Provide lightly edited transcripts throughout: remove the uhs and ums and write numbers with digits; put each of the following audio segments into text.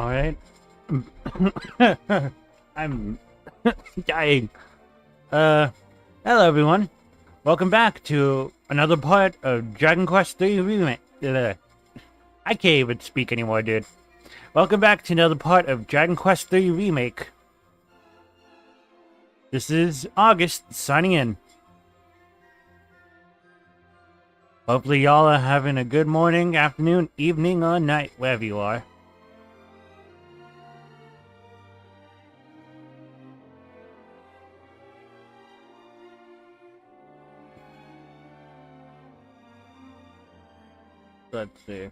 Alright. I'm dying. Hello everyone. Welcome back to another part of Dragon Quest III Remake. I can't even speak anymore, dude. Welcome back to another part of Dragon Quest III Remake. This is August, signing in. Hopefully y'all are having a good morning, afternoon, evening, or night, wherever you are. Let's see.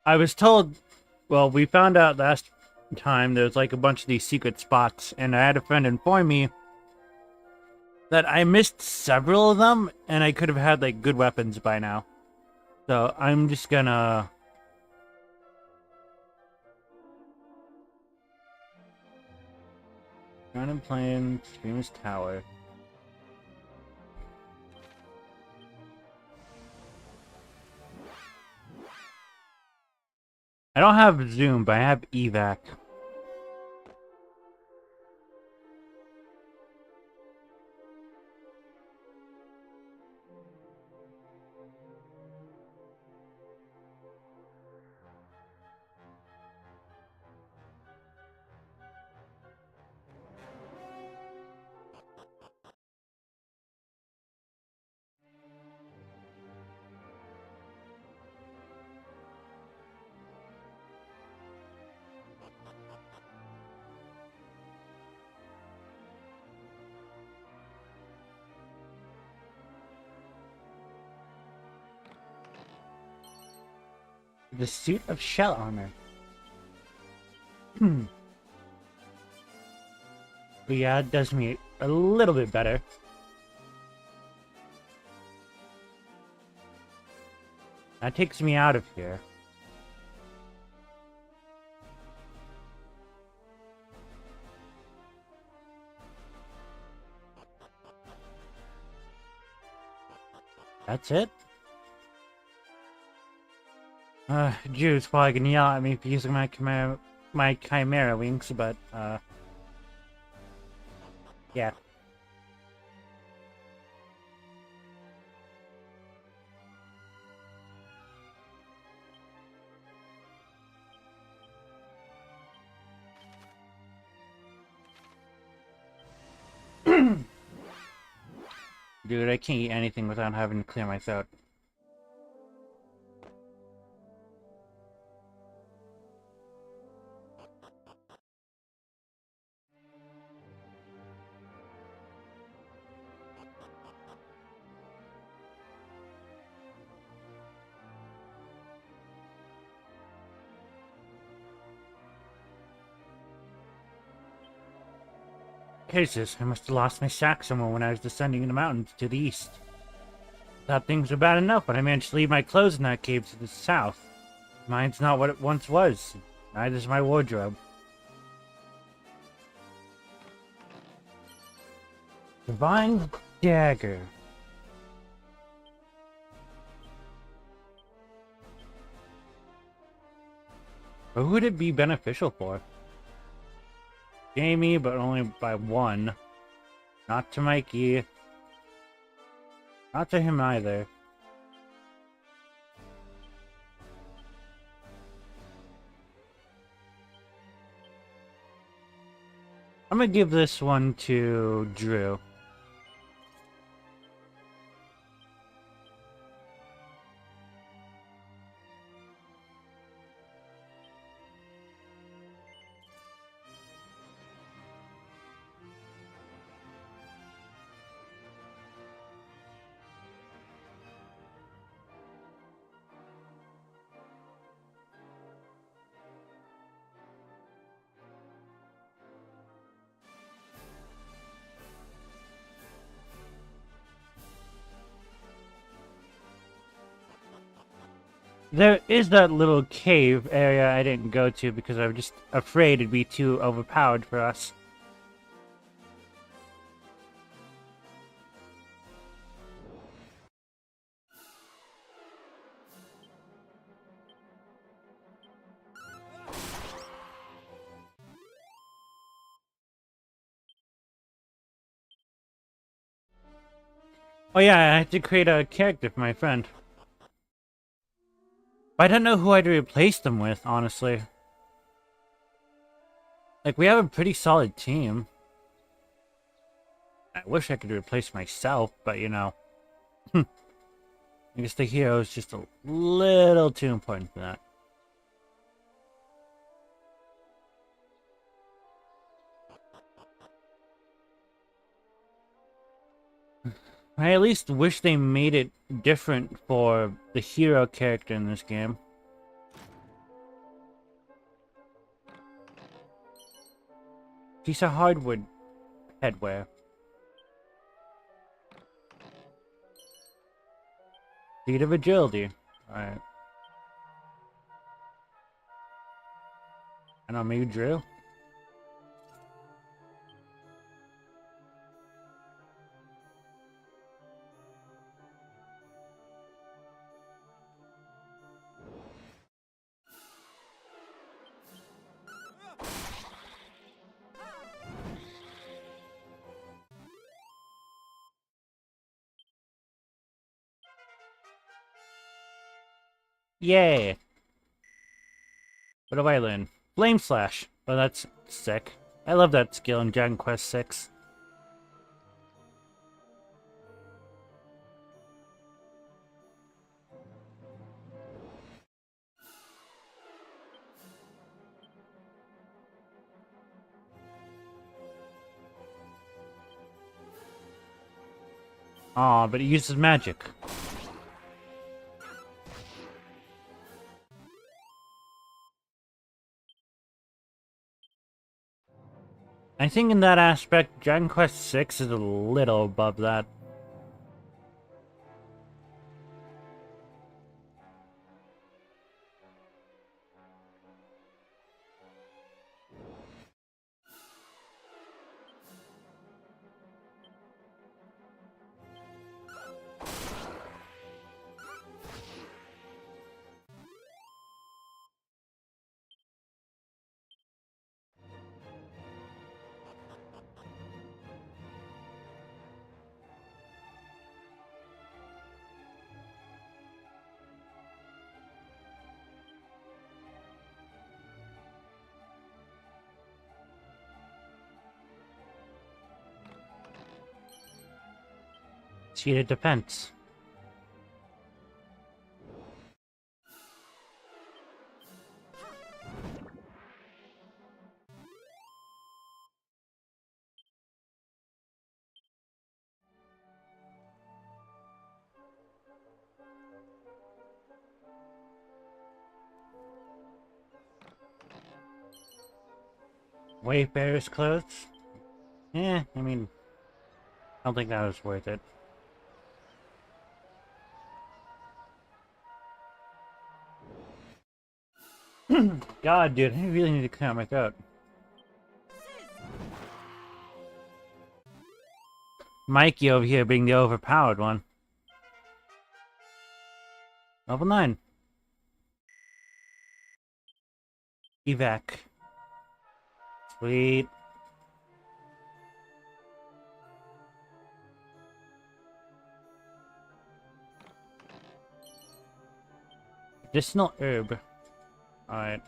I was told, well, we found out last time there's like a bunch of these secret spots, and I had a friend inform me that I missed several of them, and I could have had like good weapons by now. So I'm just gonna... Random plane, Streamer's Tower. I don't have Zoom, but I have evac. The suit of shell armor. But yeah, it does me a little bit better. That takes me out of here. That's it? Jude's probably gonna yell at me for using my chimera wings, but, yeah. Dude, I can't eat anything without having to clear my throat. Jesus, I must have lost my sack somewhere when I was descending the mountains to the east. Thought things were bad enough, but I managed to leave my clothes in that cave to the south. Mine's not what it once was. Neither is my wardrobe. Divine Dagger. But who would it be beneficial for? Jamie, but only by one. Not to Mikey. Not to him either. I'm gonna give this one to Drew. There is that little cave area I didn't go to because I was just afraid it'd be too overpowered for us. Oh yeah, I had to create a character for my friend. But I don't know who I'd replace them with, honestly. Like, we have a pretty solid team. I wish I could replace myself, but you know. I guess the hero is just a little too important for that. I at least wish they made it different for the hero character in this game. Piece of hardwood headwear. Seed of agility. Alright. I don't know, maybe drill? Yay! What do I learn? Flame Slash. Oh, that's sick. I love that skill in Dragon Quest VI. Aw, but it uses magic. I think in that aspect, Dragon Quest VI is a little above that. Cheated defense. Wayfarer's clothes? I mean, I don't think that was worth it. God, dude, I really need to clear out my throat. Mikey over here being the overpowered one. Level 9. Evac. Sweet. Medicinal herb. Alright.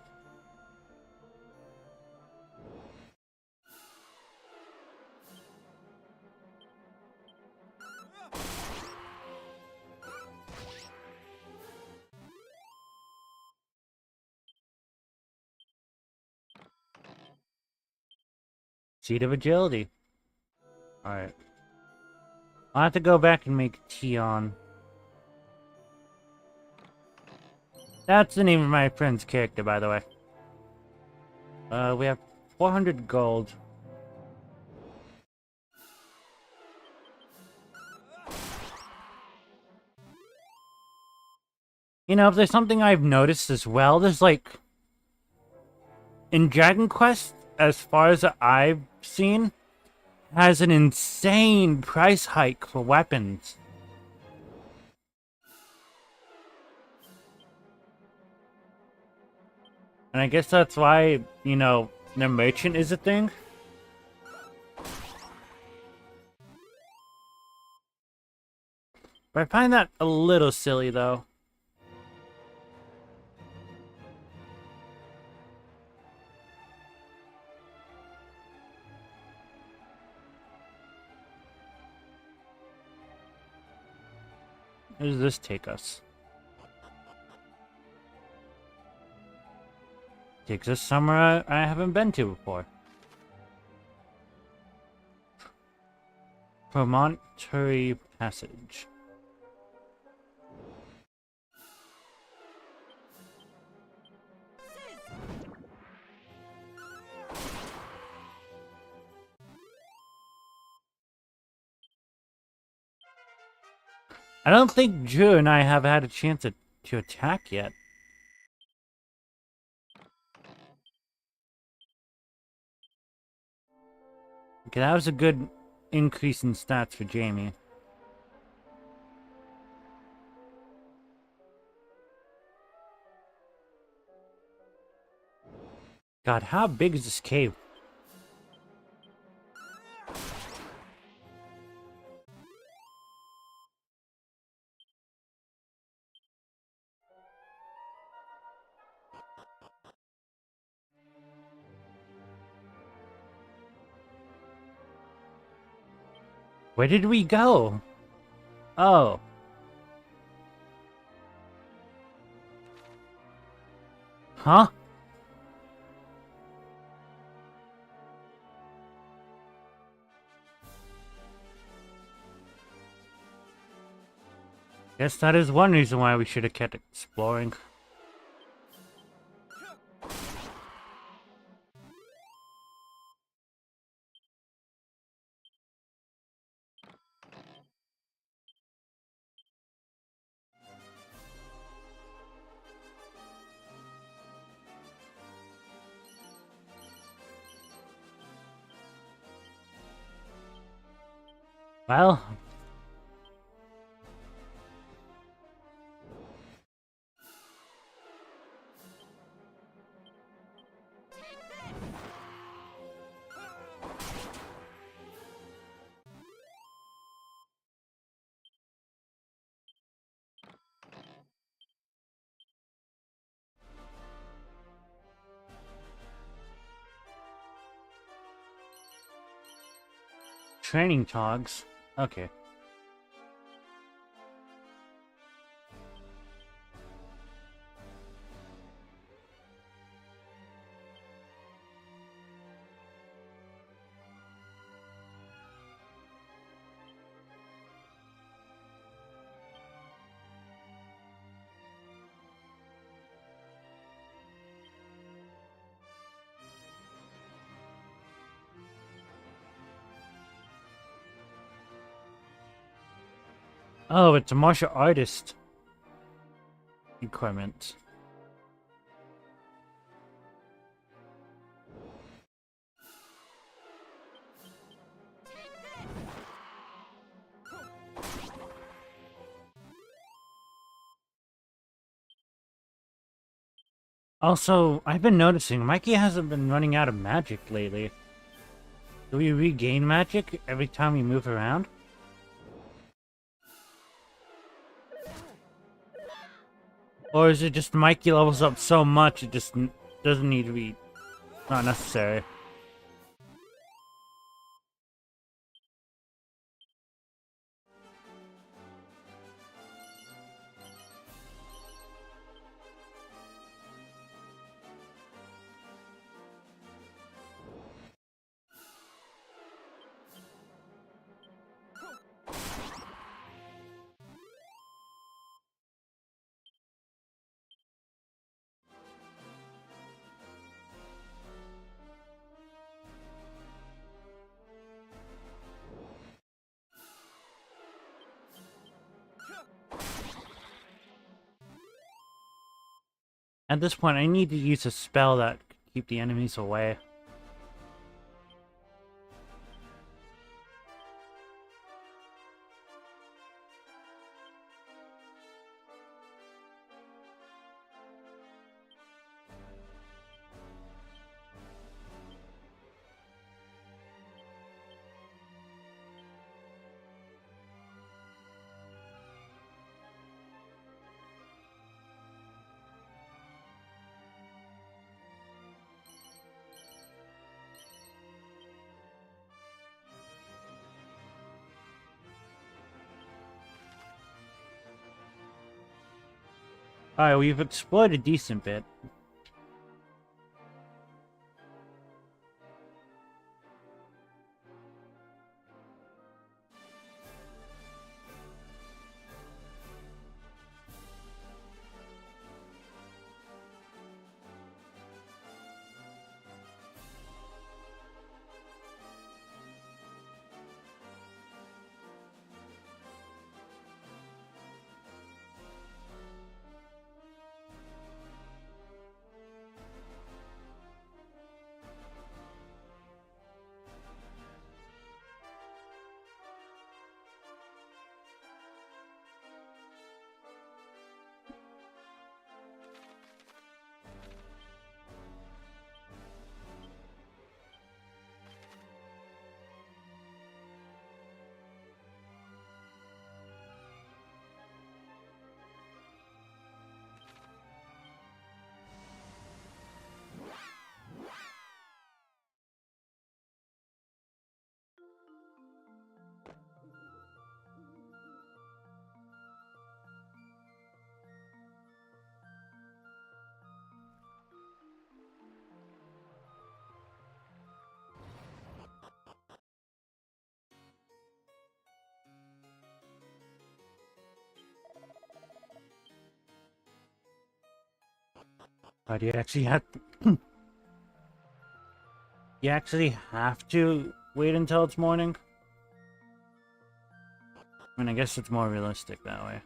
Seed of agility. Alright. I'll have to go back and make tea on. That's the name of my friend's character, by the way. We have 400 gold. You know, if there's something I've noticed as well, there's like... In Dragon Quest, as far as I've seen, has an insane price hike for weapons. And I guess that's why, you know, the merchant is a thing. But I find that a little silly, though. Where does this take us? Takes us somewhere I haven't been to before. Promontory Passage. I don't think Drew and I have had a chance to attack yet. Okay, that was a good increase in stats for Jamie. God, how big is this cave? Where did we go? Oh. Huh? Guess that is one reason why we should have kept exploring. Well, training togs. Okay. Oh, it's a martial artist equipment. Also, I've been noticing Mikey hasn't been running out of magic lately. Do we regain magic every time we move around? Or is it just Mikey levels up so much it just doesn't need to be... not necessary? At this point, I need to use a spell that can keep the enemies away. Alright, we've explored a decent bit. But you actually have you actually have to wait until it's morning? I mean, I guess it's more realistic that way.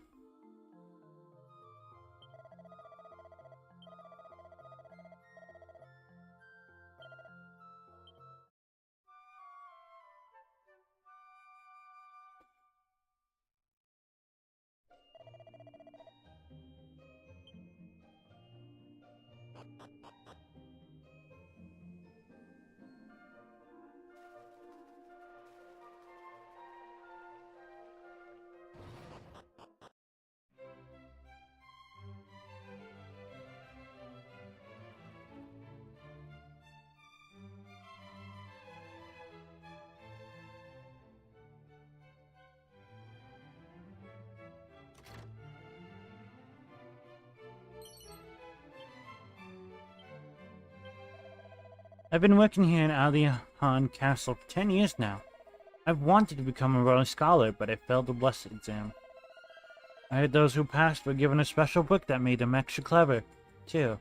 I've been working here in Alihan Castle for 10 years now. I've wanted to become a royal scholar, but I failed the blessed exam. I heard those who passed were given a special book that made them extra clever, too.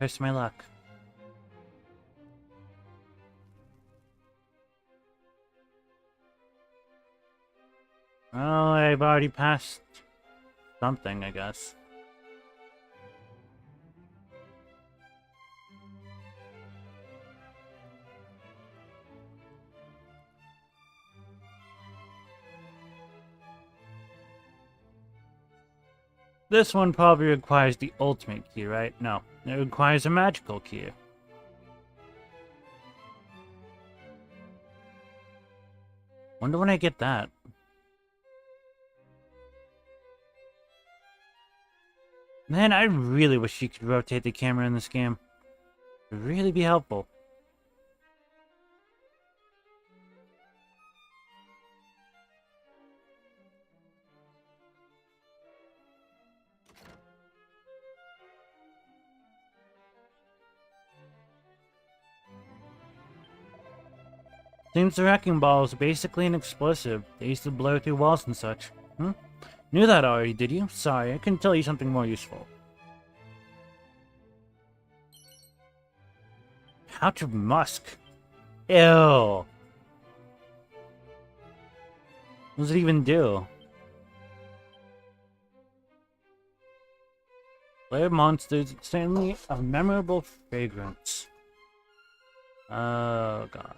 Curse my luck. Well, I've already passed something, I guess. This one probably requires the ultimate key, right? No, it requires a magical key. Wonder when I get that. Man, I really wish you could rotate the camera in this game. It would really be helpful. Seems the wrecking ball is basically an explosive. They used to blow through walls and such. Knew that already, did you? Sorry, I couldn't tell you something more useful. Pouch of musk. Ew. What does it even do? Layer monsters, extremely a memorable fragrance. Oh god.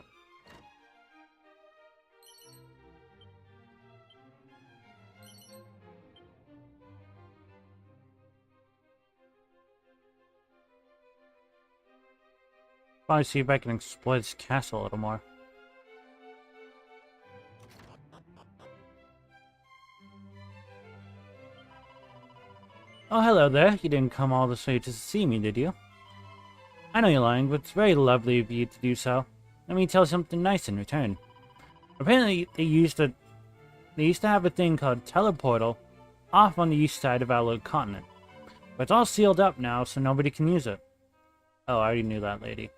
Probably see if I can explore this castle a little more. Oh, hello there. You didn't come all this way to see me, did you? I know you're lying, but it's very lovely of you to do so. Let me tell you something nice in return. Apparently, they used to have a thing called teleportal off on the east side of our little continent. But it's all sealed up now, so nobody can use it. Oh, I already knew that lady.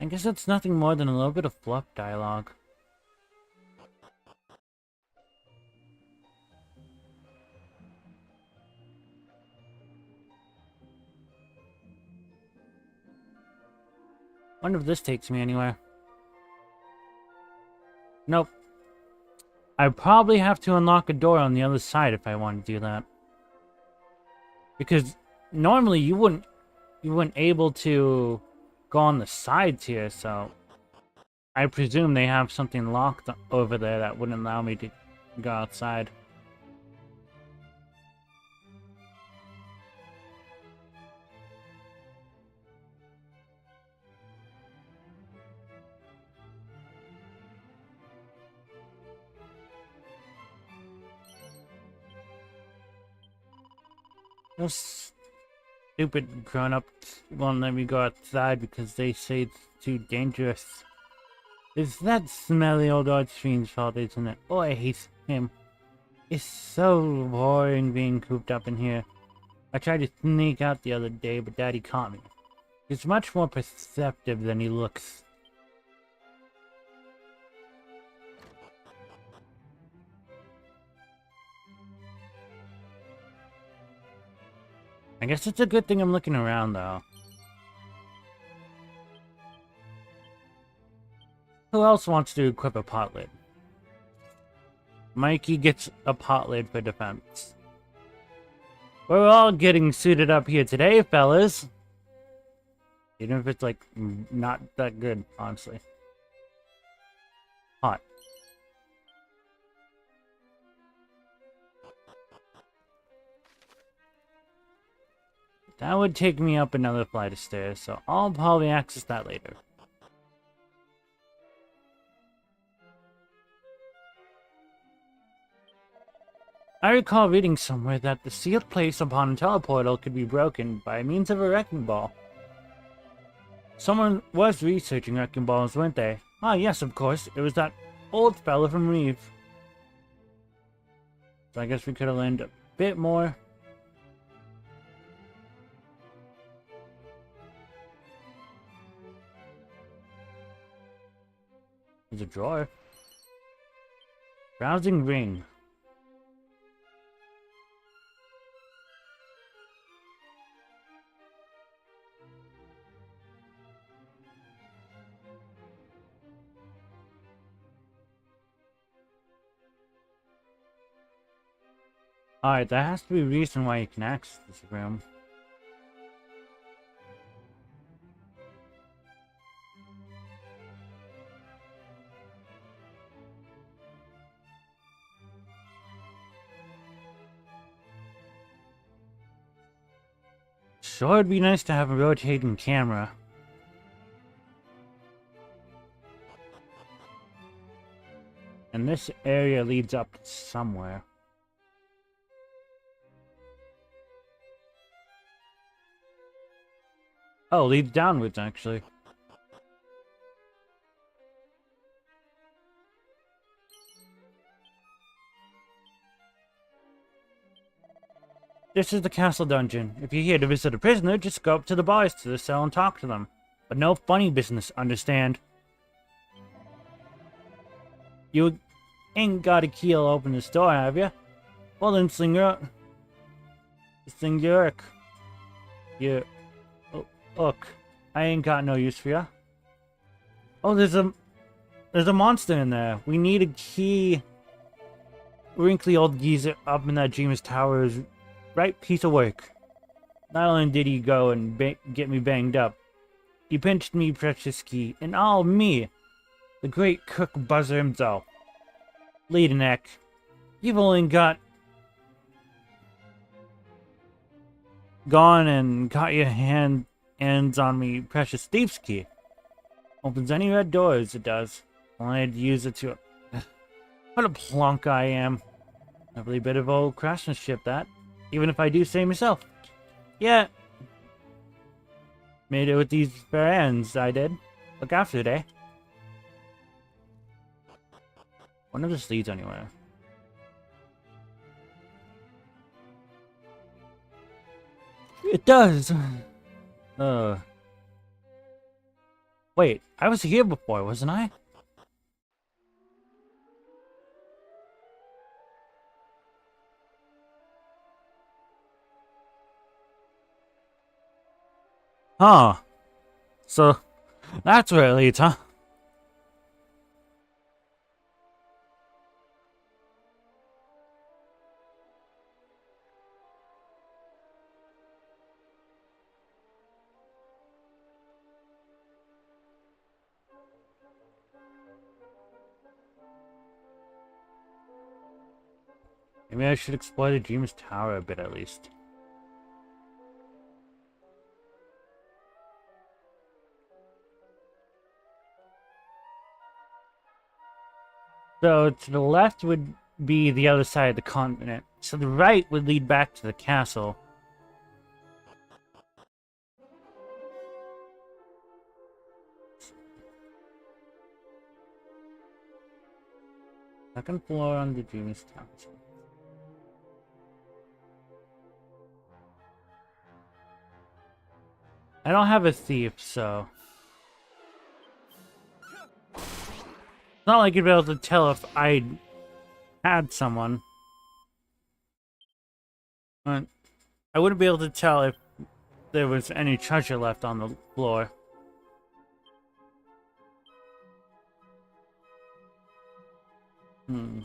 I guess it's nothing more than a little bit of fluff dialogue. Wonder if this takes me anywhere. Nope. I probably have to unlock a door on the other side if I want to do that. Because normally you wouldn't able to go on the sides here, so I presume they have something locked over there that wouldn't allow me to go outside. Those stupid grown-ups won't let me go outside because they say it's too dangerous. It's that smelly old Archfiend's fault, isn't it? Oh, I hate him. It's so boring being cooped up in here. I tried to sneak out the other day, but Daddy caught me. He's much more perceptive than he looks. I guess it's a good thing I'm looking around, though. Who else wants to equip a pot lid? Mikey gets a pot lid for defense. We're all getting suited up here today, fellas. Even if it's, like, not that good, honestly. Hot. That would take me up another flight of stairs, so I'll probably access that later. I recall reading somewhere that the sealed place upon a teleportal could be broken by means of a wrecking ball. Someone was researching wrecking balls, weren't they? Ah, yes, of course. It was that old fella from Reeve. So I guess we could have learned a bit more. There's a drawer. Browsing ring. Alright, that has to be a reason why you can access this room. Sure, it'd be nice to have a rotating camera. And this area leads up somewhere. Oh, leads downwards, actually. This is the castle dungeon. If you're here to visit a prisoner, just go up to the bars to the cell and talk to them. But no funny business, understand? You ain't got a key to open this door, have you? Well then, You... Oh, look, I ain't got no use for ya. Oh, there's a monster in there. We need a key. Wrinkly old geezer up in that Dreamer's Tower is right piece of work. Not only did he go and get me banged up, he pinched me precious key, and all me, the great cook buzzer himself. Lead neck, you've only gone and got your hands on me precious thief's key. Opens any red doors, it does. Only I'd use it to... What a plunk I am. Lovely bit of old craftsmanship, that. Even if I do say myself. Yeah. Made it with these fair hands, I did. Look after it, eh? Wonder if this leads anywhere. It does! Wait, I was here before, wasn't I? Huh. So, that's where it leads, huh? Maybe I should explore the Dream's Tower a bit at least. So to the left would be the other side of the continent. So the right would lead back to the castle. Second floor on the Dream's Tower. I don't have a thief, so... It's not like you'd be able to tell if I had someone. But I wouldn't be able to tell if there was any treasure left on the floor. Hmm.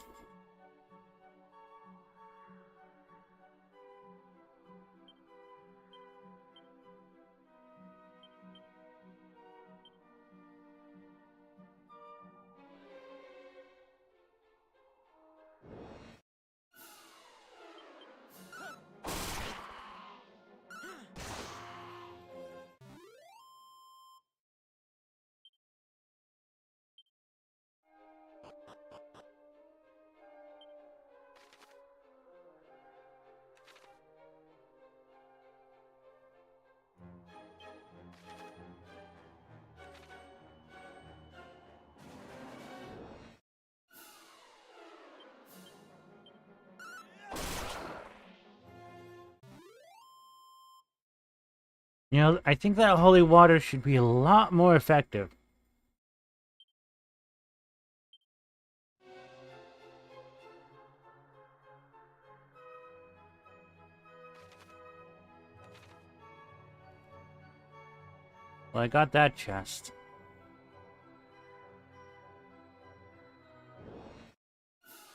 You know, I think that holy water should be a lot more effective. Well, I got that chest.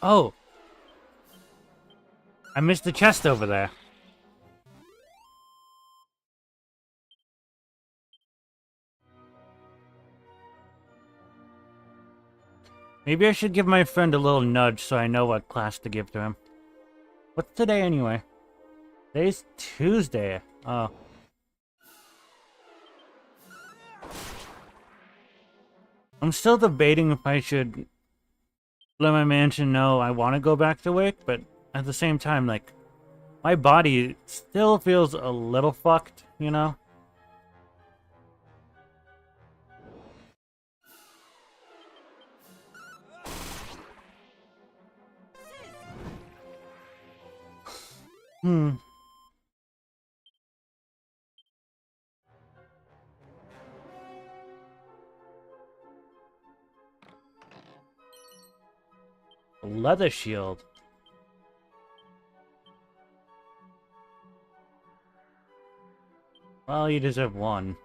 Oh! I missed the chest over there. Maybe I should give my friend a little nudge so I know what class to give to him. What's today anyway? Today's Tuesday. Oh. I'm still debating if I should let my mansion know I want to go back to work, but at the same time, like, my body still feels a little fucked, you know? Hmm. A leather shield. Well, you deserve one.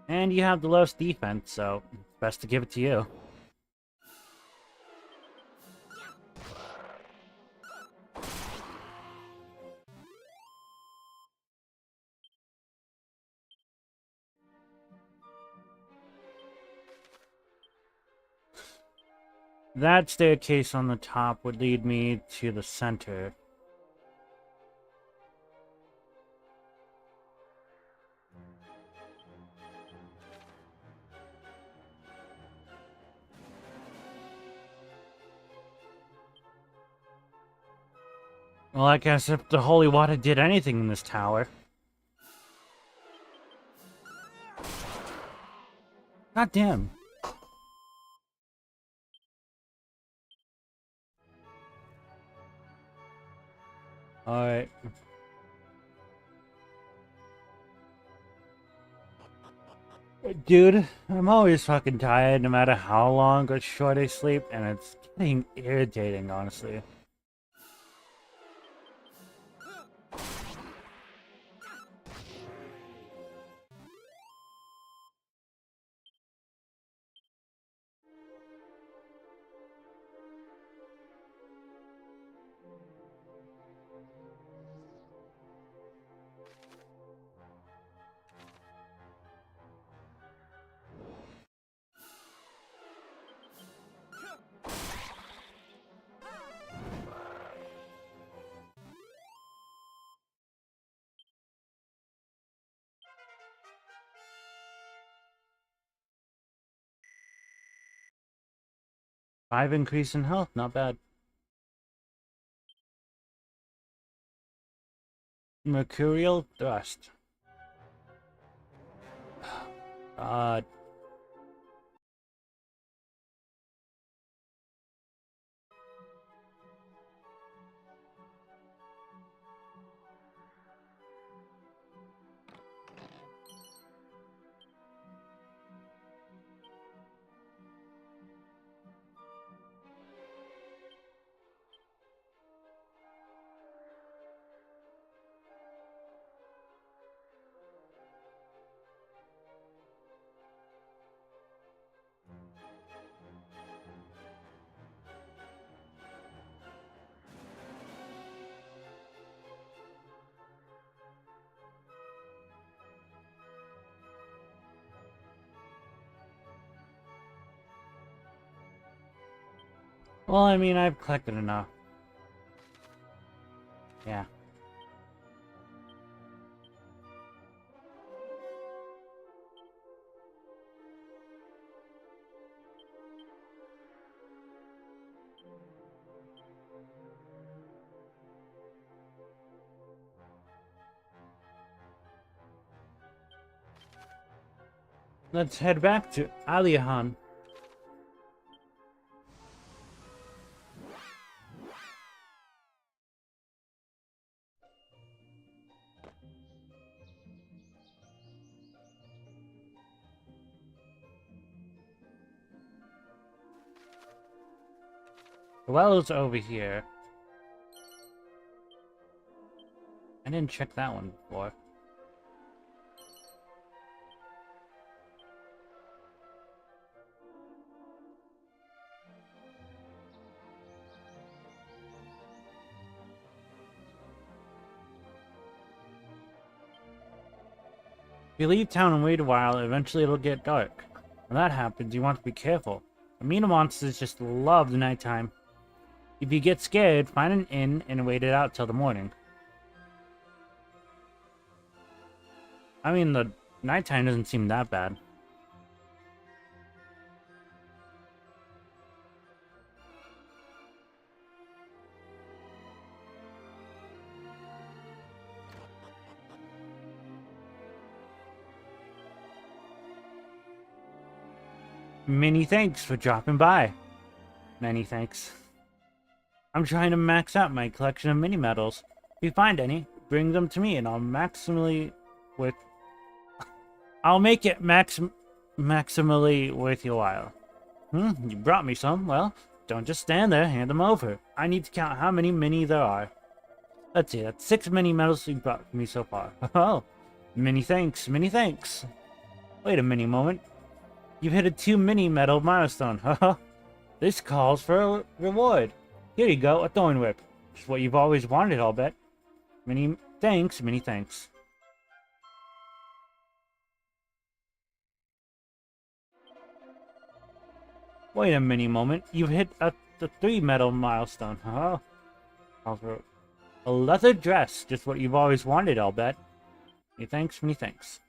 And you have the lowest defense, so best to give it to you. That staircase on the top would lead me to the center. Well, I guess if the holy water did anything in this tower. God damn. Alright. Dude, I'm always fucking tired no matter how long or short I sleep, and it's getting irritating, honestly. Five increase in health, not bad. Mercurial thrust. God. Well, I mean, I've collected enough. Yeah. Let's head back to Alihan. The well's over here. I didn't check that one before. If you leave town and wait a while, eventually it'll get dark. When that happens, you want to be careful. Amino monsters just love the nighttime. If you get scared, find an inn and wait it out till the morning. I mean, the nighttime doesn't seem that bad. Many thanks for dropping by. Many thanks. I'm trying to max out my collection of mini medals. If you find any, bring them to me and I'll make it maximally worth your while. You brought me some. Well, don't just stand there, hand them over. I need to count how many mini there are. Let's see, that's 6 mini medals you brought me so far. Oh, many thanks, many thanks. Wait a mini moment. You've hit a 2 mini medal milestone. This calls for a reward. Here you go, a thorn whip. Just what you've always wanted, I'll bet. Many thanks, many thanks. Wait a mini moment. You've hit the 3 medal milestone. Calls for a leather dress. Just what you've always wanted, I'll bet. Many thanks, many thanks.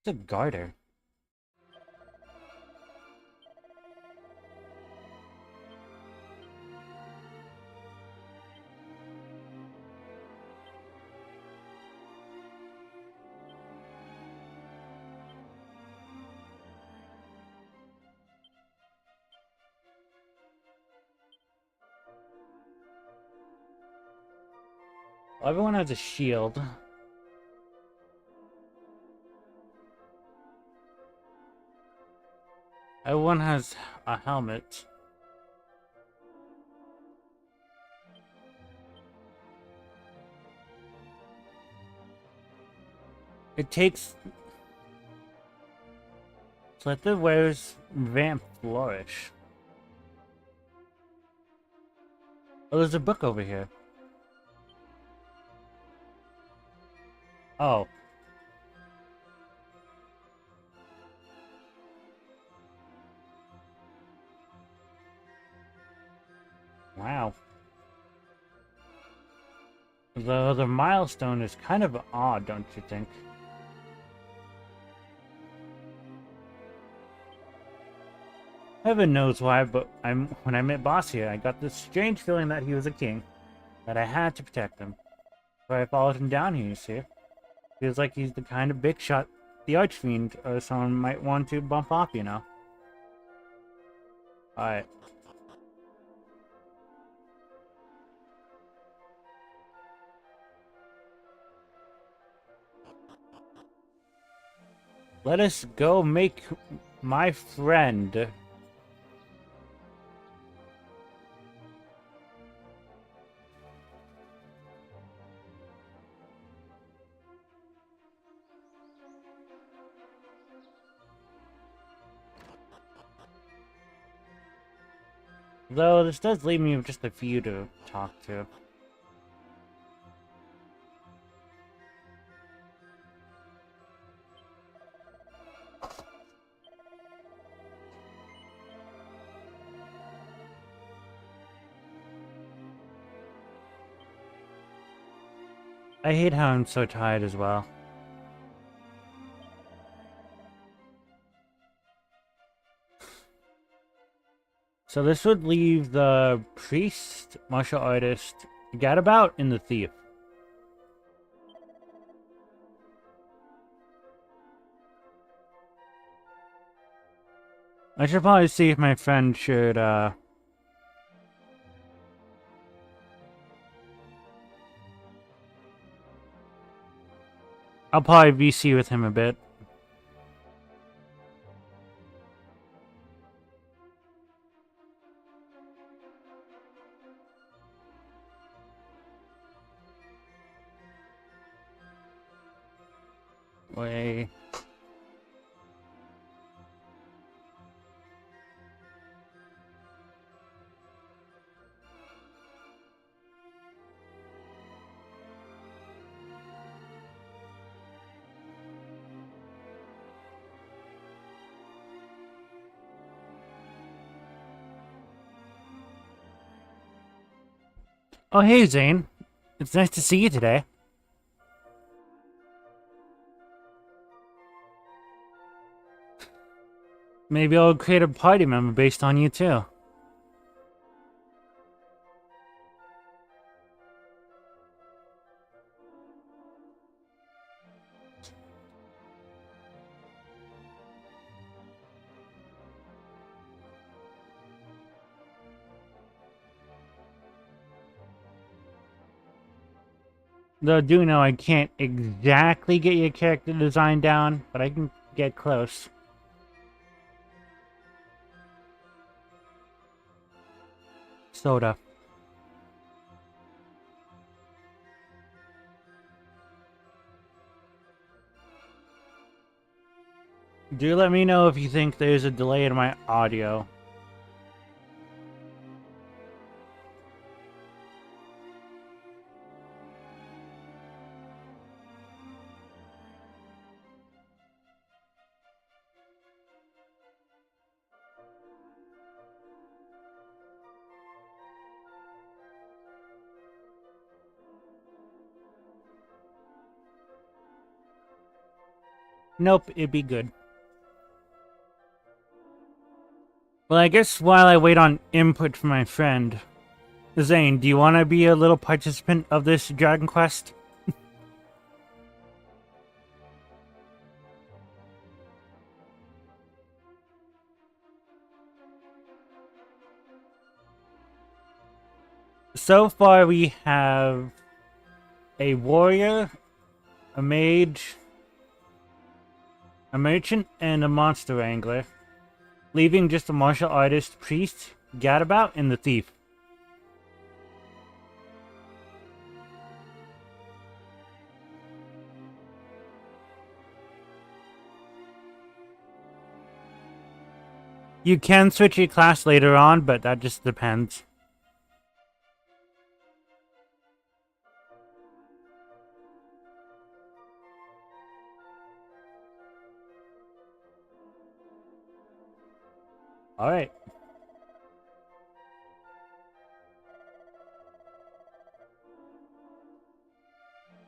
It's a garter. Everyone has a shield. Everyone has a helmet. It takes... Slither wears Vamp Flourish. Oh, there's a book over here. Oh. Wow. The milestone is kind of odd, don't you think? Heaven knows why, but when I met Boss here, I got this strange feeling that he was a king, that I had to protect him. So I followed him down here, you see. Feels like he's the kind of big shot the Archfiend or someone might want to bump off, you know. Alright. Let us go make my friend. Though this does leave me with just a few to talk to. I hate how I'm so tired as well. So this would leave the priest, martial artist, gadabout, and the thief. I should probably see if my friend should, I'll probably VC with him a bit. Wait. Oh, hey, Zane. It's nice to see you today. Maybe I'll create a party member based on you, too. Though I do know I can't exactly get your character design down, but I can get close. Soda. Do let me know if you think there's a delay in my audio. Nope, it'd be good. Well, I guess while I wait on input from my friend, Zane, do you want to be a little participant of this Dragon Quest? So far we have a warrior, a mage, a merchant, and a monster wrangler, leaving just a martial artist, priest, gadabout, and the thief. You can switch your class later on, but that just depends. Alright.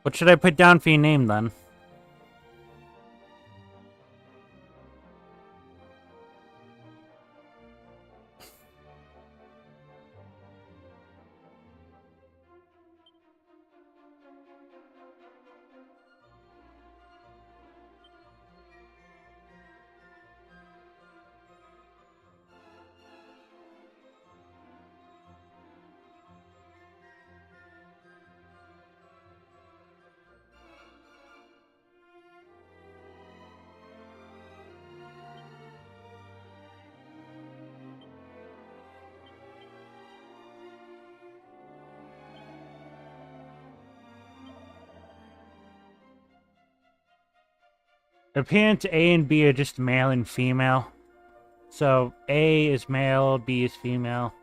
What should I put down for your name, then? Appearance A and B are just male and female. So A is male, B is female.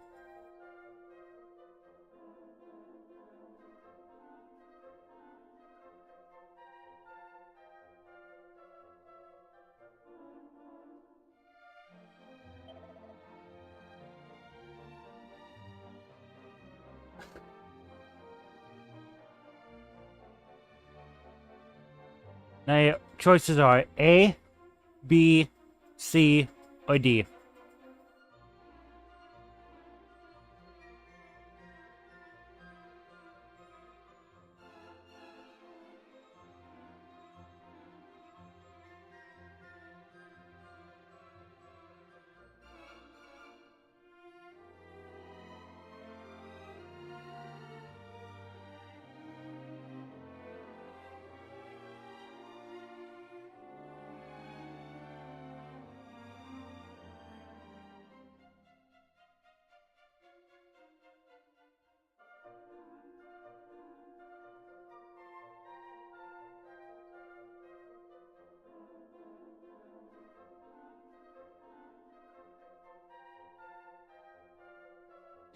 Now your choices are A, B, C, or D.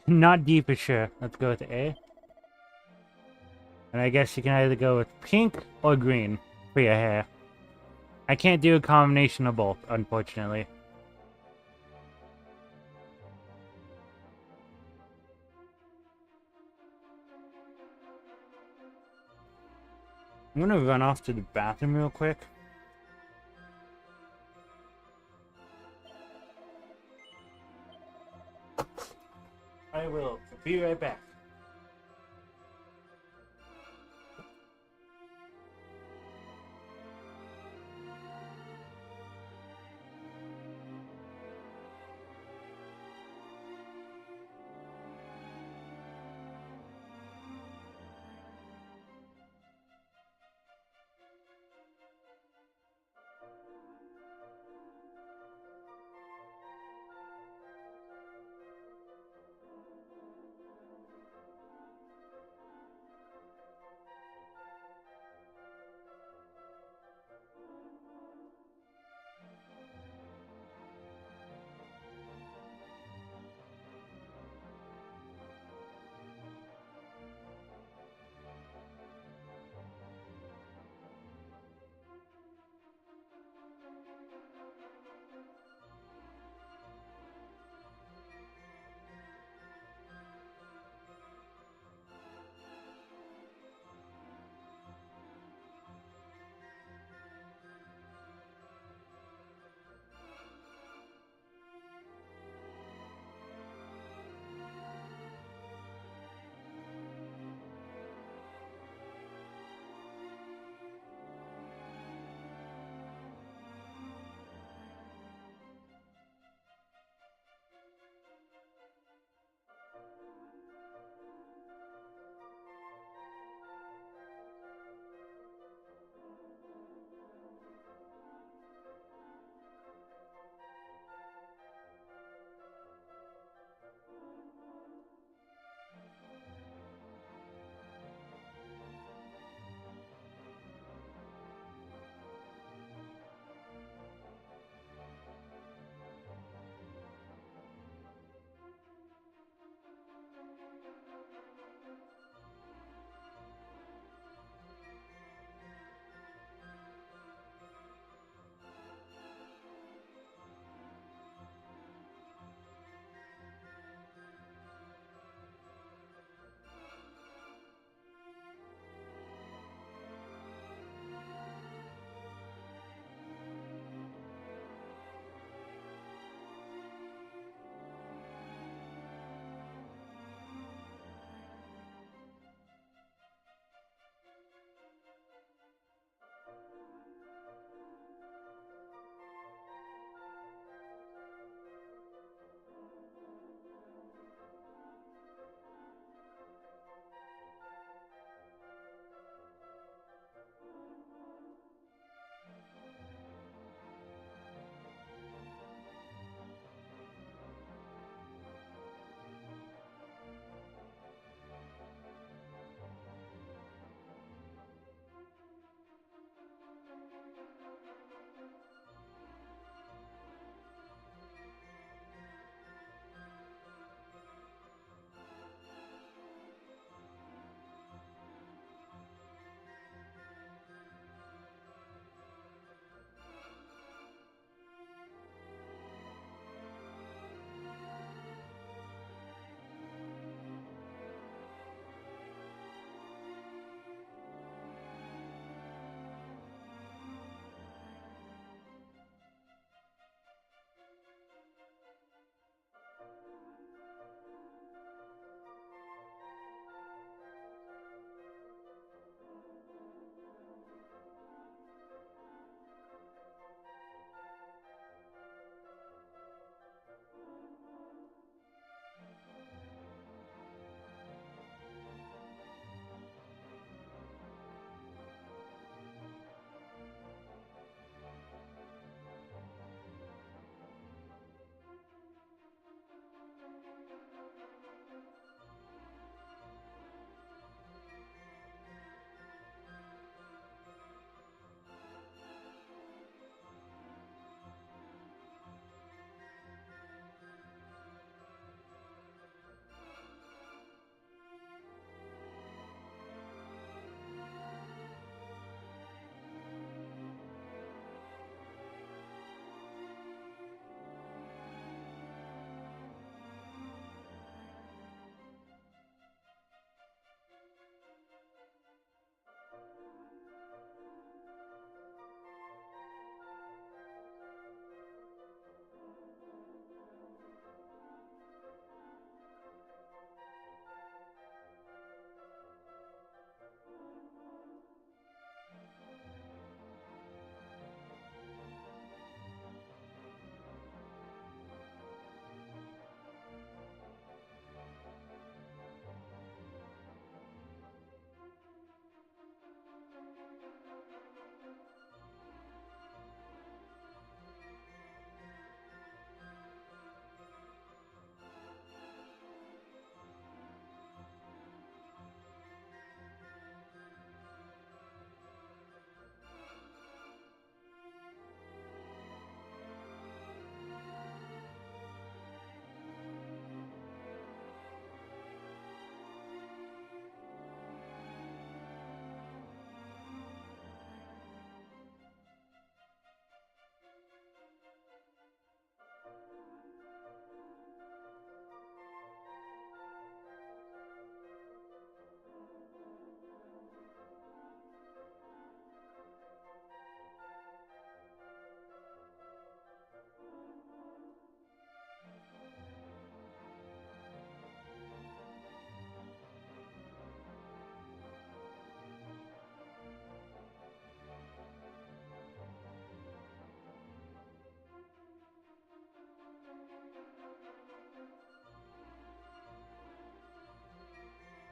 Not D for sure. Let's go with A. And I guess you can either go with pink or green for your hair. I can't do a combination of both, unfortunately. I'm gonna run off to the bathroom real quick. I will be right back.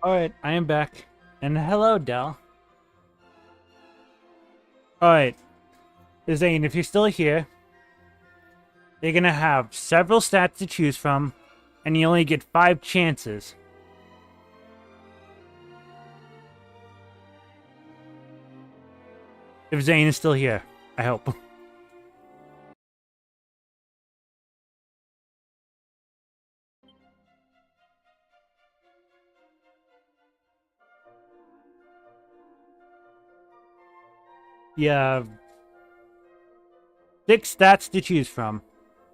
Alright, I am back. And hello, Del. Alright, Zane, if you're still here, you're gonna have several stats to choose from, and you only get 5 chances. If Zane is still here, I hope. You have 6 stats to choose from,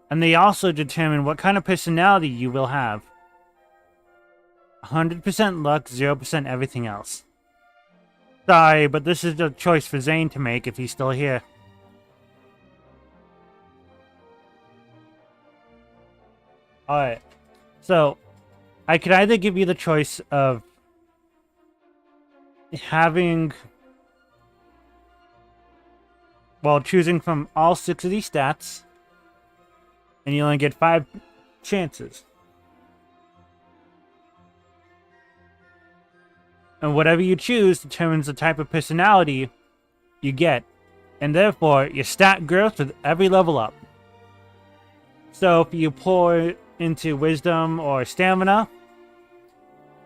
and they also determine what kind of personality you will have. 100% luck, 0% everything else. Sorry, but this is the choice for Zane to make if he's still here. Alright, so I could either give you the choice of having, well, choosing from all 6 of these stats, and you only get 5 chances. And whatever you choose determines the type of personality you get, and therefore your stat grows with every level up. So if you pour into wisdom or stamina,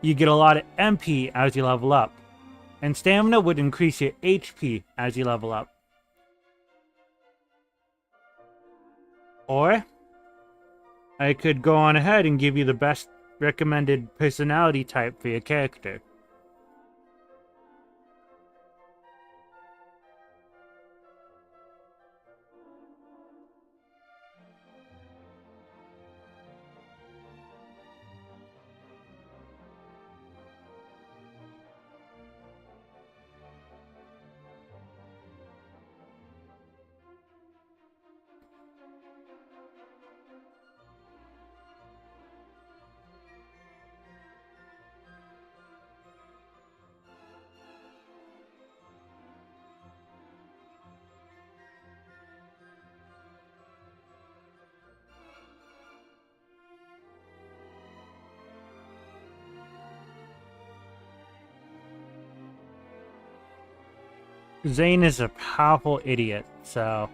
you get a lot of MP as you level up, and stamina would increase your HP as you level up. Or I could go on ahead and give you the best recommended personality type for your character. Zane is a powerful idiot, so...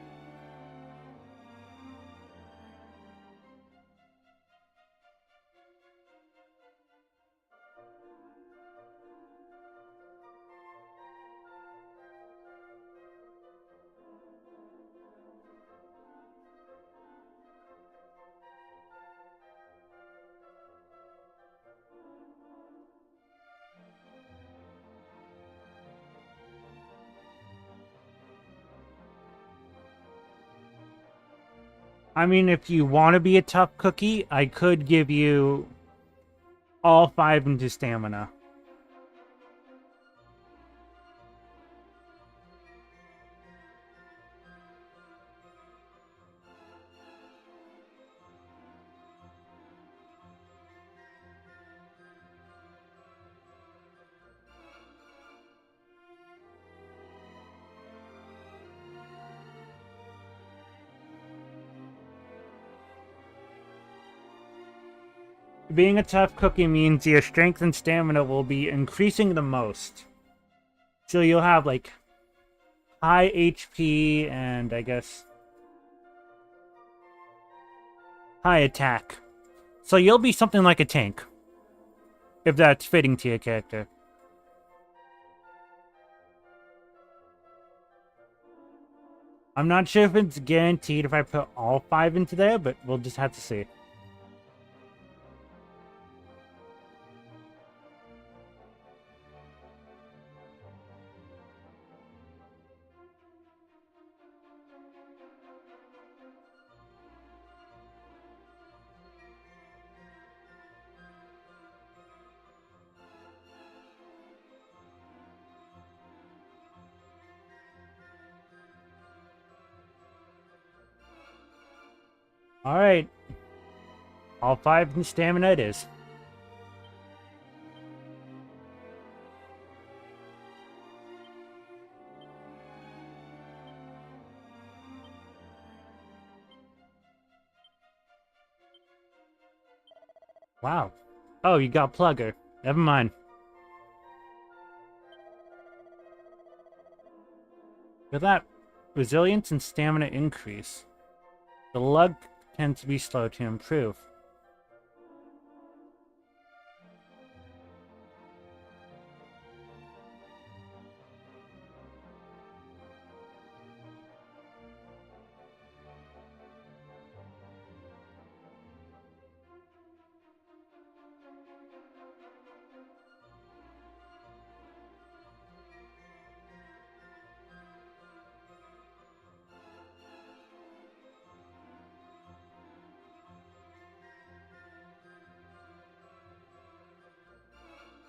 I mean, if you want to be a tough cookie, I could give you all 5 into stamina. Being a tough cookie means your strength and stamina will be increasing the most. So you'll have, like, high HP and, I guess, high attack. So you'll be something like a tank, if that's fitting to your character. I'm not sure if it's guaranteed if I put all 5 into there, but we'll just have to see. Alright. All 5 in stamina it is. Wow. Oh, you got Plugger. Never mind. With that, resilience and stamina increase. The luck tends to be slow to improve.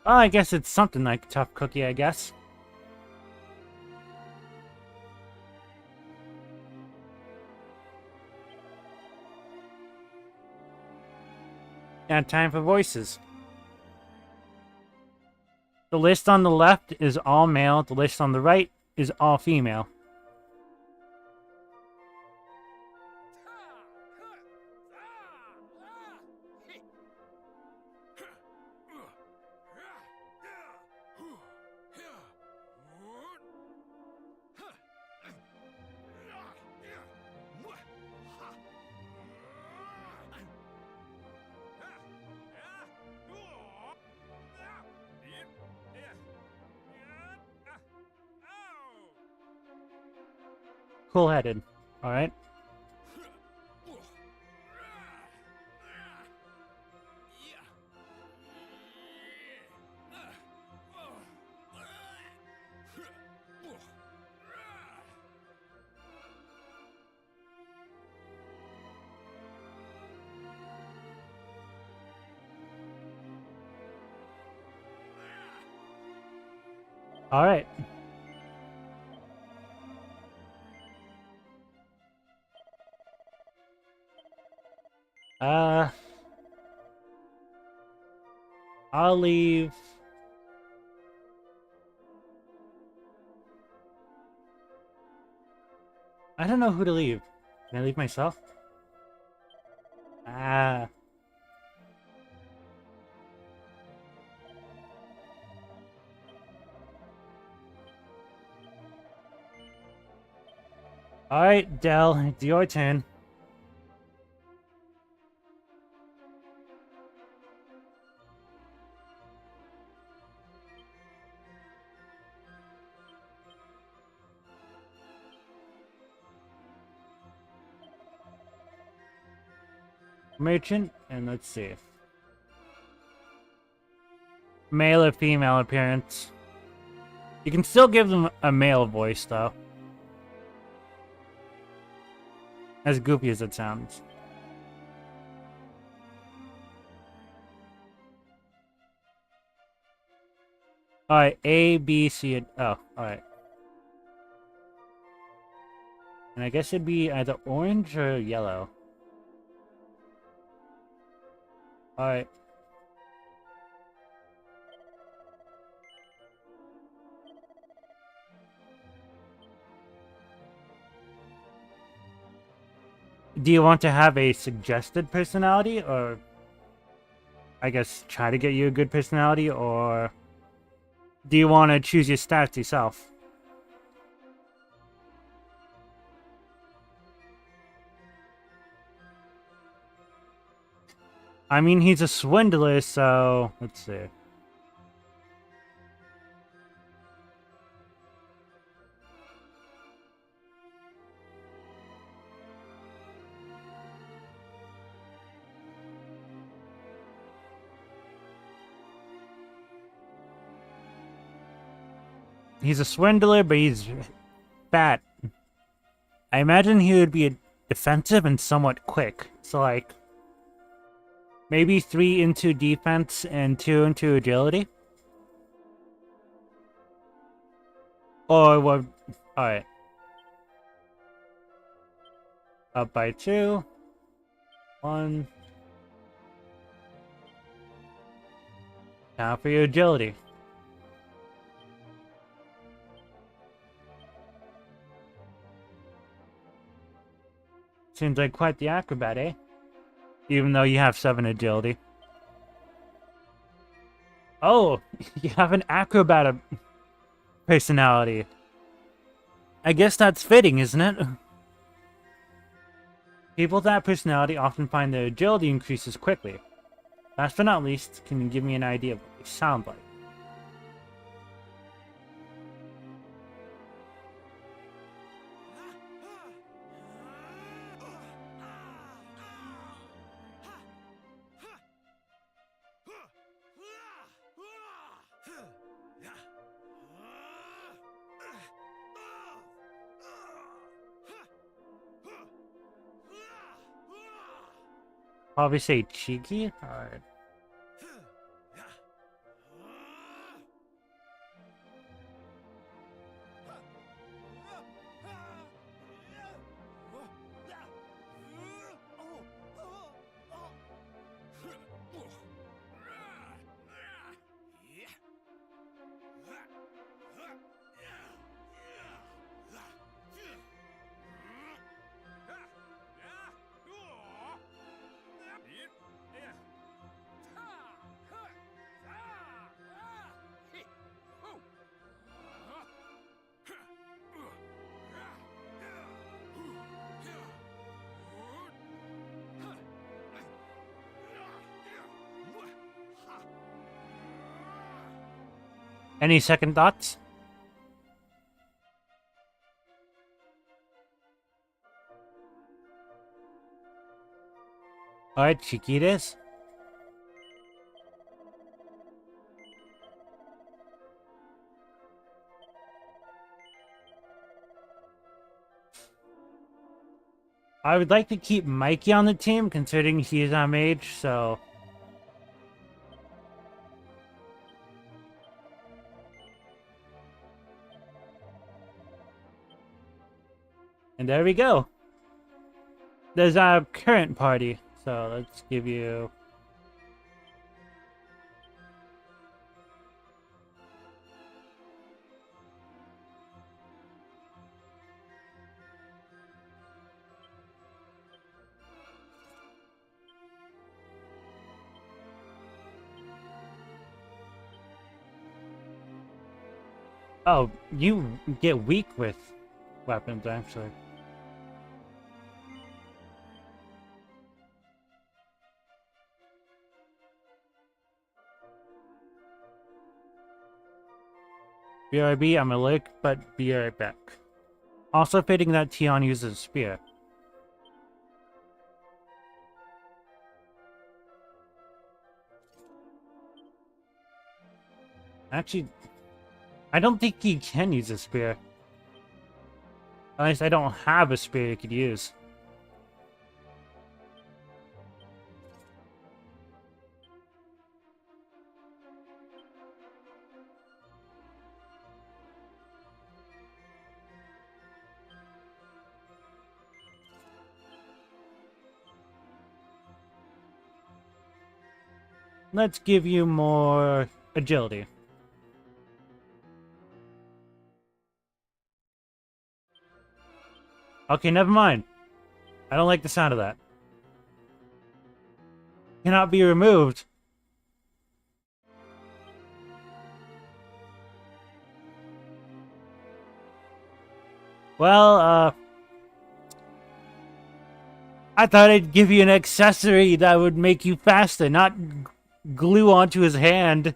Well, I guess it's something like Tough Cookie, I guess. And time for voices. The list on the left is all male. The list on the right is all female. Cool-headed. All right. All right. I'll leave. I don't know who to leave. Can I leave myself? Ah. All right, Dell, it's your turn. Merchant, and let's see. Male or female appearance. You can still give them a male voice, though. As goofy as it sounds. Alright, A, B, C, and... Oh, alright. And I guess it'd be either orange or yellow. Alright. Do you want to have a suggested personality, or... I guess try to get you a good personality, or... Do you want to choose your stats yourself? I mean, he's a swindler, so... Let's see. He's a swindler, but he's fat. I imagine he would be defensive and somewhat quick. So, like... Maybe 3 into defense and 2 into agility? Or what? Alright. Up by 2. 1. Now for your agility. Seems like quite the acrobat, eh? Even though you have 7 agility. Oh, you have an acrobat personality. I guess that's fitting, isn't it? People with that personality often find their agility increases quickly. Last but not least, can you give me an idea of what they sound like? Probably say cheeky? Alright. Any second thoughts? Alright, cheeky it is. I would like to keep Mikey on the team, considering he is our mage, so... And there we go. There's our current party, so let's give you... Oh, you get weak with weapons, actually. BRB, I'm alert, but be right back. Also fitting that Tion uses a spear. Actually, I don't think he can use a spear. At least I don't have a spear he could use. Let's give you more agility. Okay, never mind. I don't like the sound of that. Cannot be removed. Well, I thought I'd give you an accessory that would make you faster, not glue onto his hand.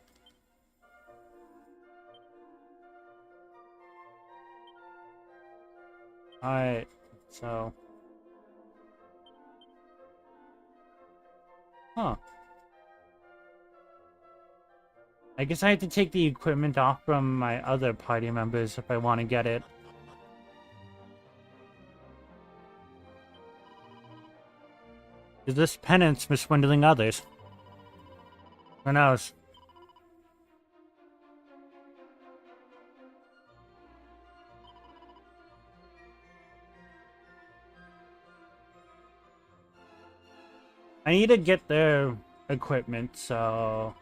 Alright, so... Huh. I guess I have to take the equipment off from my other party members if I want to get it. Is this penance for swindling others? Who knows? I need to get their equipment, so...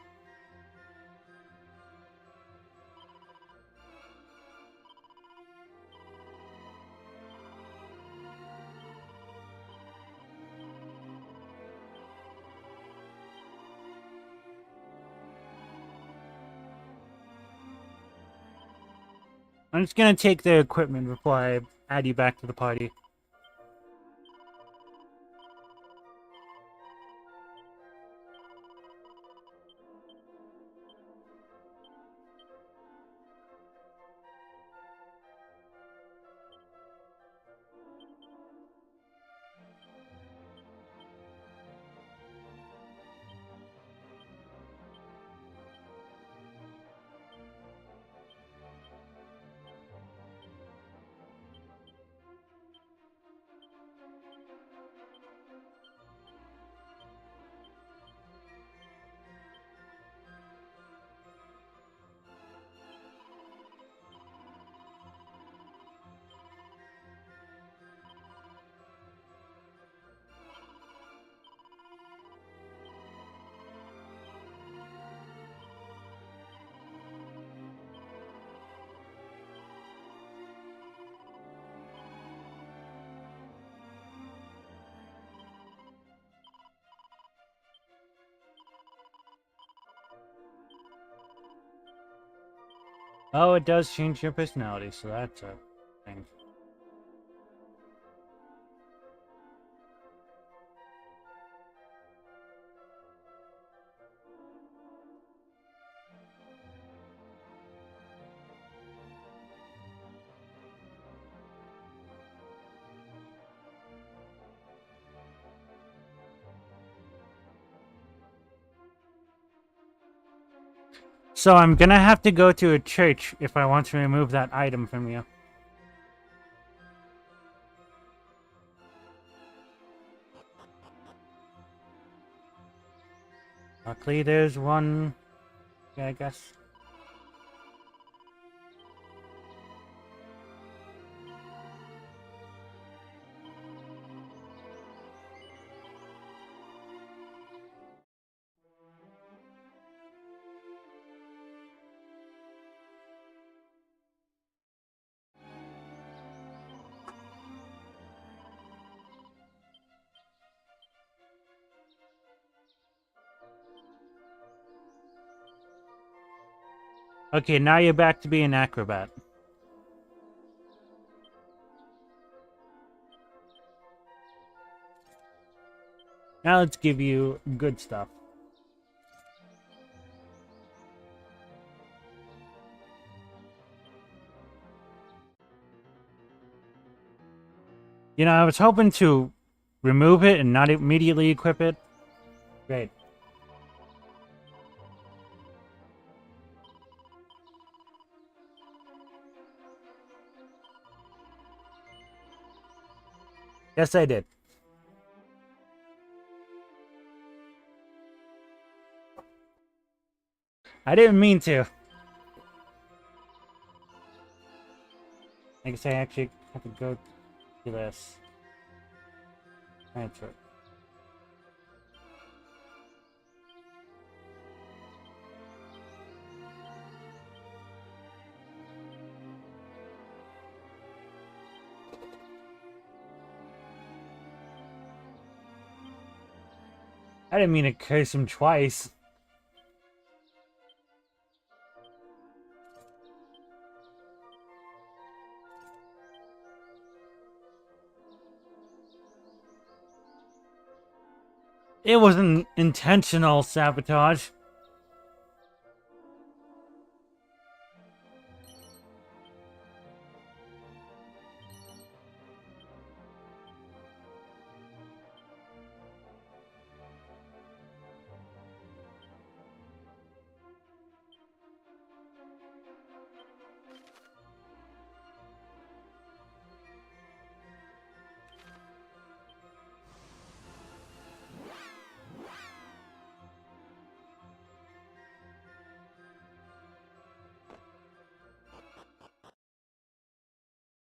I'm just gonna take the equipment before I add you back to the party. Oh, it does change your personality, so that's a thing. So I'm gonna have to go to a church if I want to remove that item from you. Luckily, there's one. Yeah, I guess. Okay, now you're back to being an acrobat. Now let's give you good stuff. You know, I was hoping to remove it and not immediately equip it. Great. Yes, I did. I didn't mean to. I guess I actually have to go to this. Transfer. I didn't mean to curse him twice. It wasn't intentional sabotage.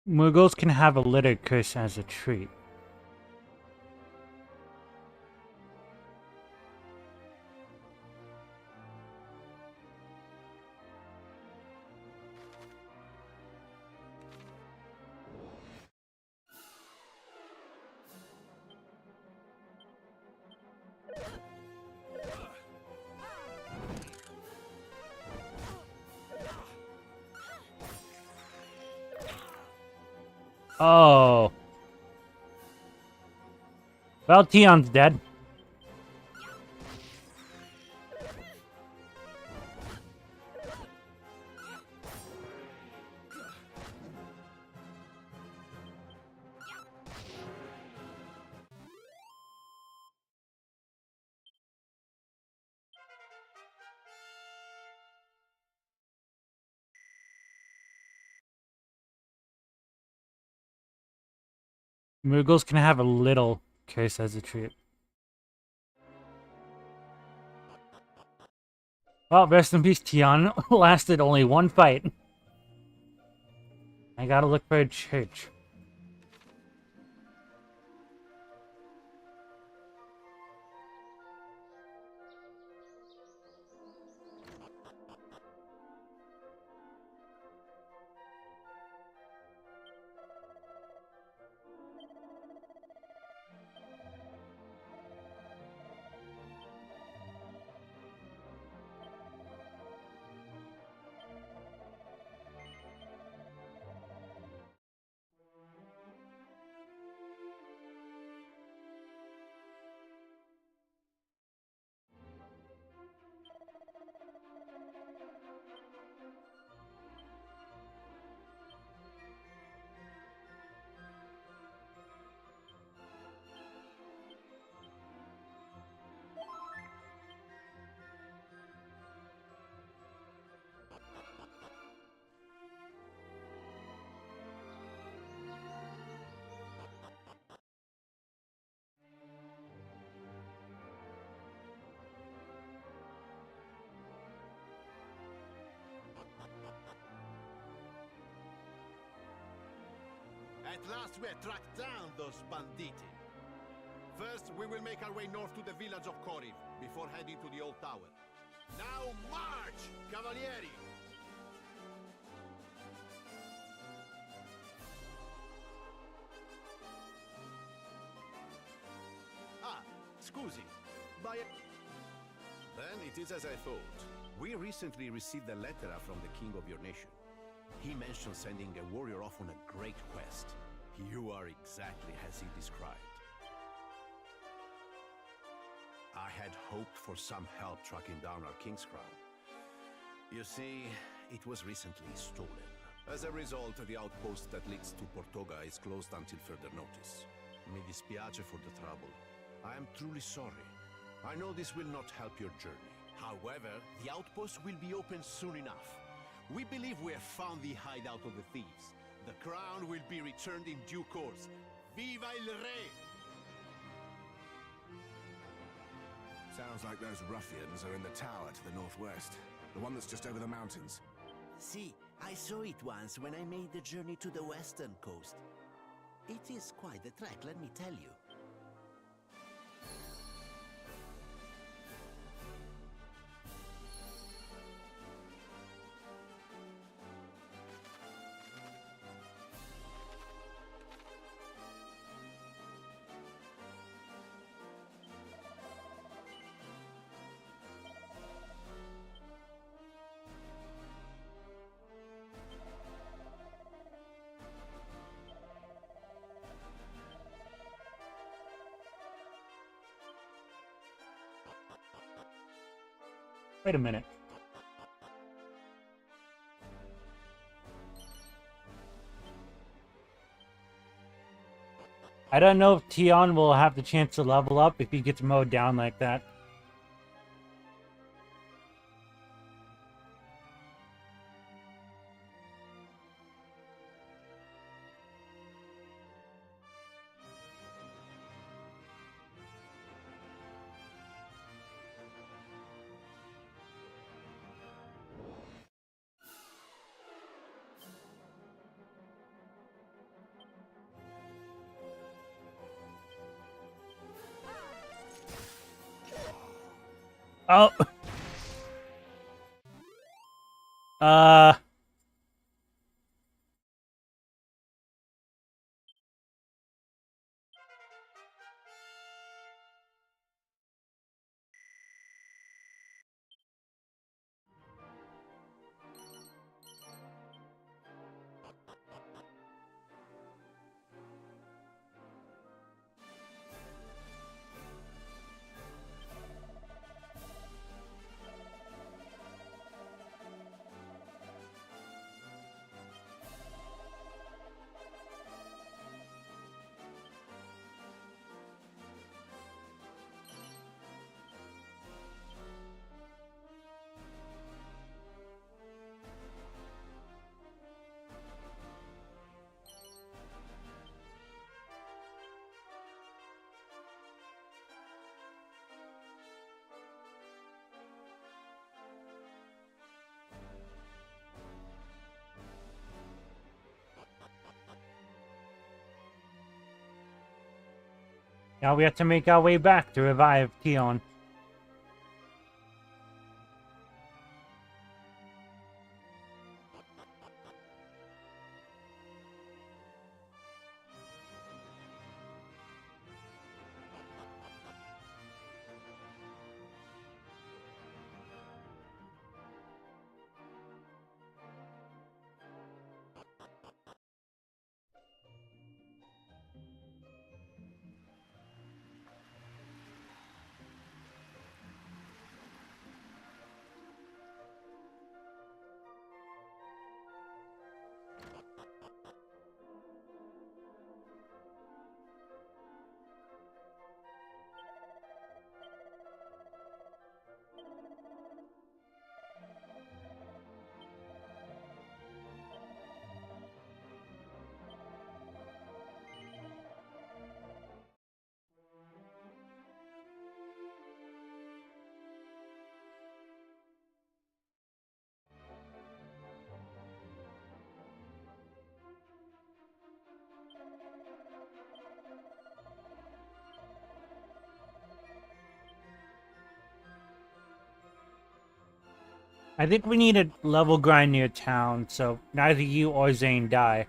Muggles can have a litter curse as a treat. Oh. Well, Tion's dead. Moogles can have a little curse as a treat. Well, rest in peace, Tion. Lasted only one fight. I gotta look for a church. At last we have tracked down those banditti. First, we will make our way north to the village of Koriv, before heading to the old tower. Now march, cavalieri! Ah, scusi. Then it is as I thought. We recently received a letter from the king of your nation. He mentioned sending a warrior off on a great quest. You are exactly as he described. I had hoped for some help tracking down our king's crown. You see, it was recently stolen. As a result, the outpost that leads to Portoga is closed until further notice. Mi dispiace for the trouble. I am truly sorry. I know this will not help your journey. However, the outpost will be open soon enough. We believe we have found the hideout of the thieves. The crown will be returned in due course. Viva il Re! Sounds like those ruffians are in the tower to the northwest. The one that's just over the mountains. See, I saw it once when I made the journey to the western coast. It is quite a trek, let me tell you. Wait a minute. I don't know if Tion will have the chance to level up if he gets mowed down like that. Oh. Now we have to make our way back to revive Tion. I think we need a level grind near town, so neither you or Zane die.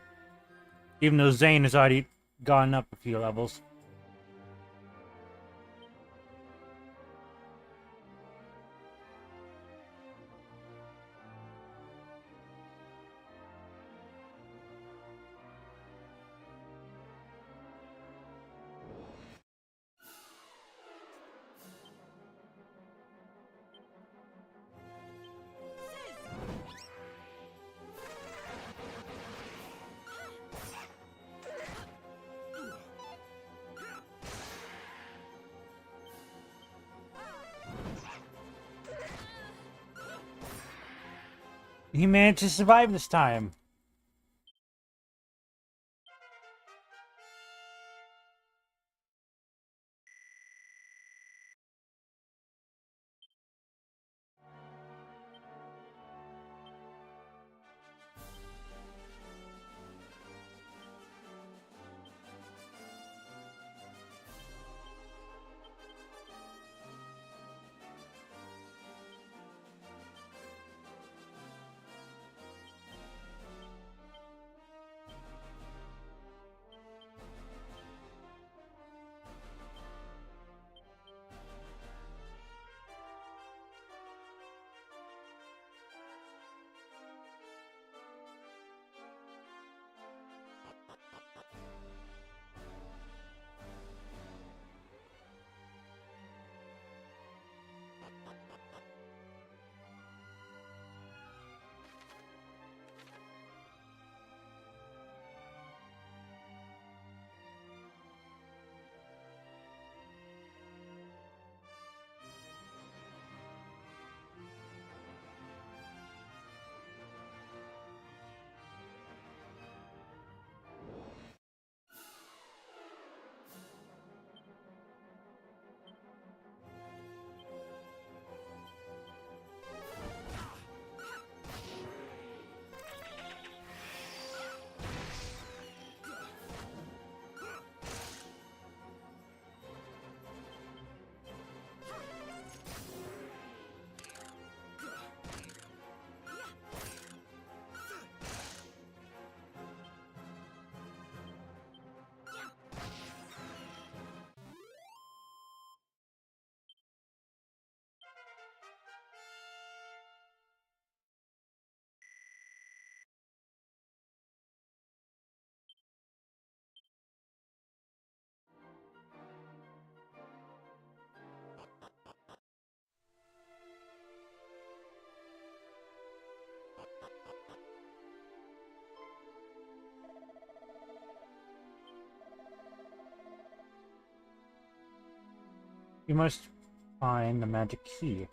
Even though Zane has already gone up a few levels. He managed to survive this time. You must find the magic key.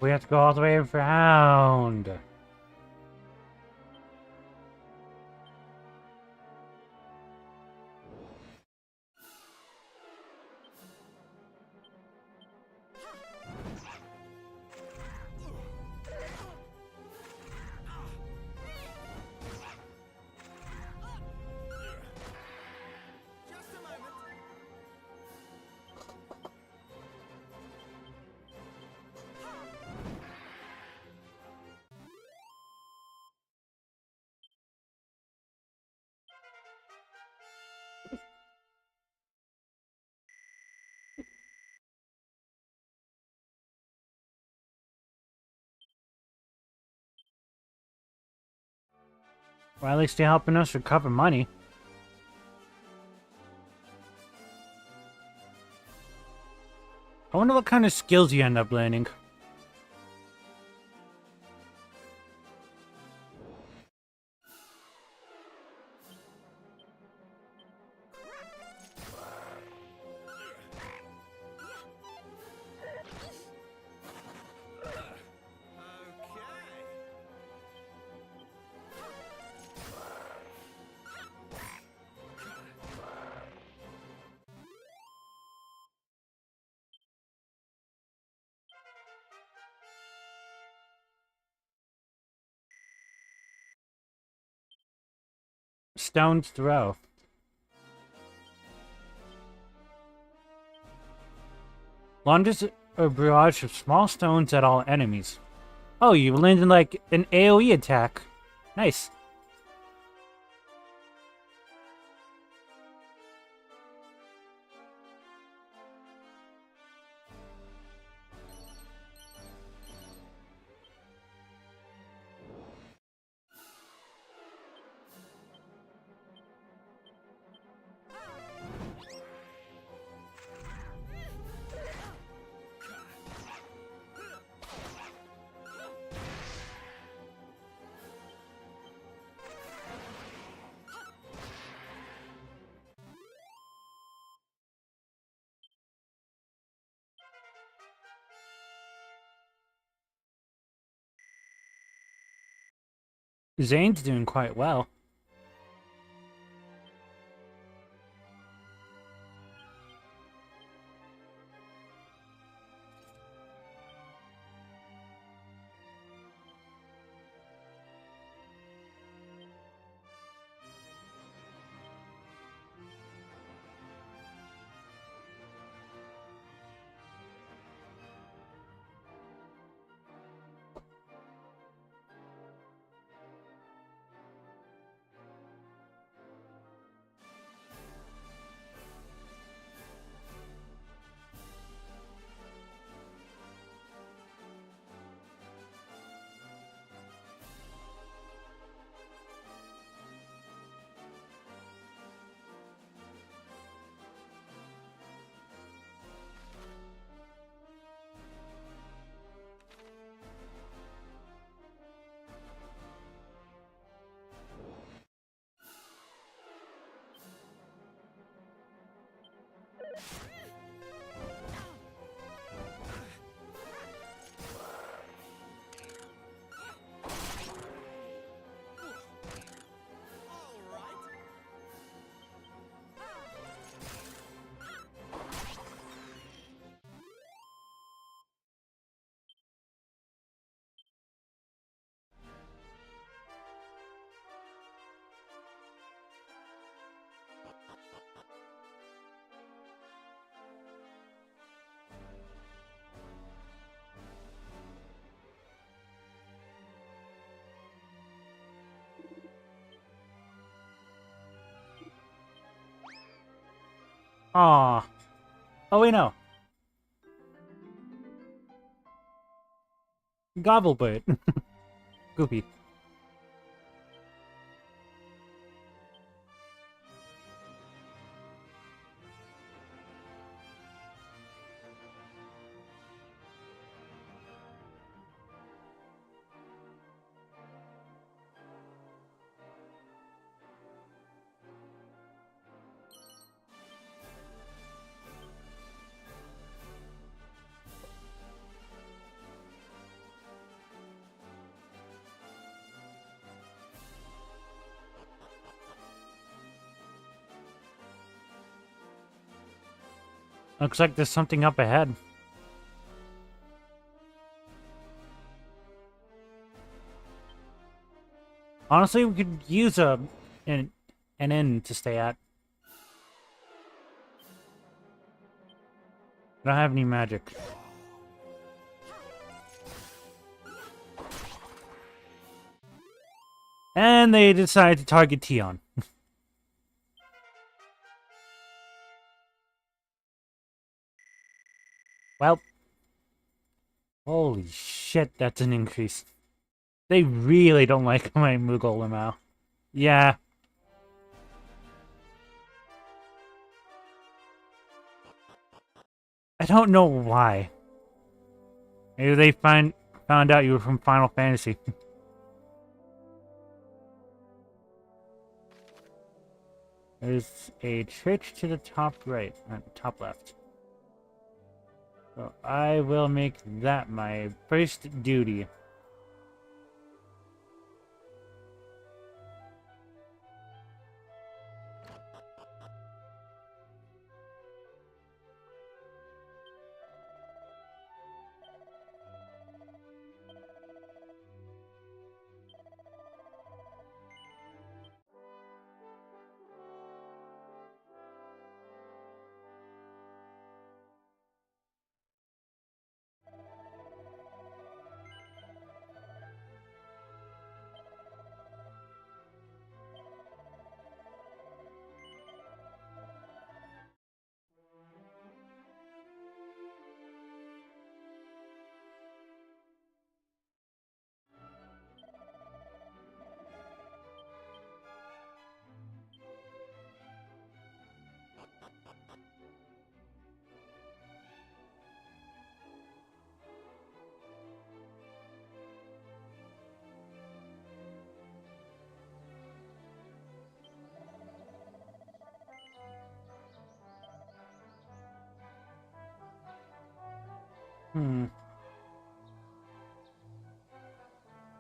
We have to go all the way around. Just a moment. Well, at least they're helping us recover money. I wonder what kind of skills you end up learning. Stone's throw. Launches a barrage of small stones at all enemies. Oh, you landed like an AoE attack. Nice. Zane's doing quite well. Aw. Oh, wait, no. Gobblebird. Goofy. Looks like there's something up ahead. Honestly, we could use an inn to stay at. I don't have any magic. And they decided to target Tion. Well. Holy shit, that's an increase. They really don't like my Mughal Lamau. Yeah. I don't know why. Maybe they found out you were from Final Fantasy. There's a church to the top right, top left. So I will make that my first duty.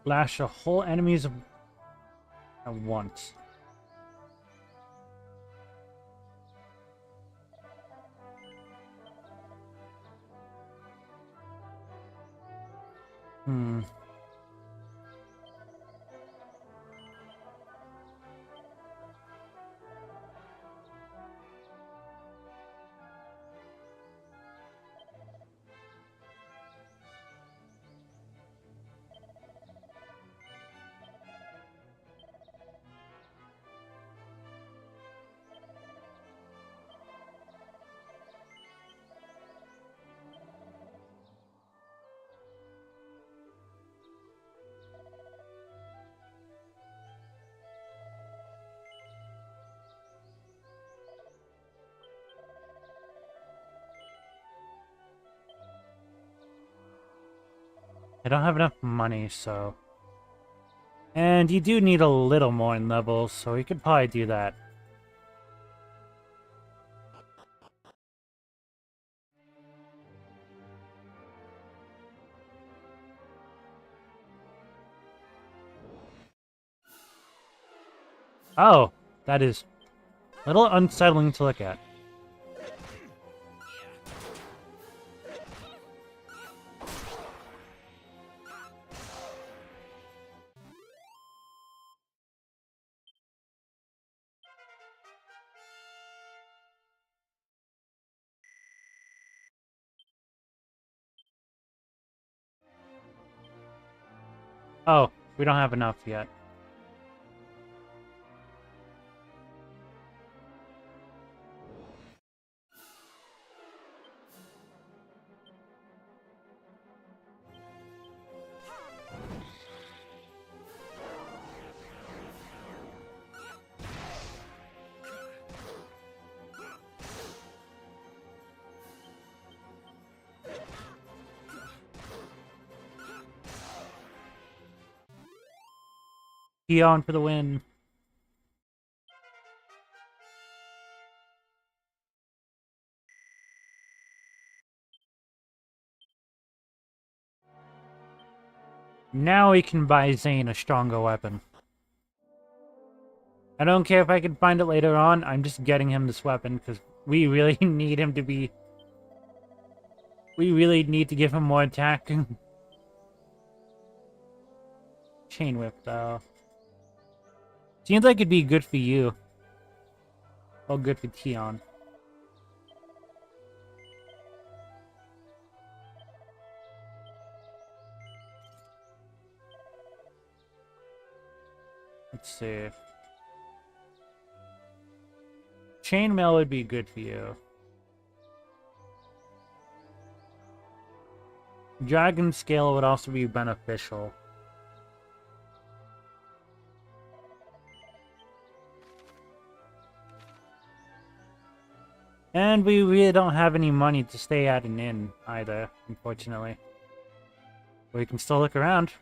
Flash a whole enemies at once. I don't have enough money, so... And you do need a little more in levels, so we could probably do that. Oh, that is a little unsettling to look at. Oh, we don't have enough yet. Peon for the win. Now we can buy Zane a stronger weapon. I don't care if I can find it later on, I'm just getting him this weapon, because we really need him to be We really need to give him more attack. Chain whip, though. Seems like it'd be good for you. Oh, good for Tion. Let's see. Chainmail would be good for you. Dragon Scale would also be beneficial. And we really don't have any money to stay at an inn either, unfortunately. We can still look around.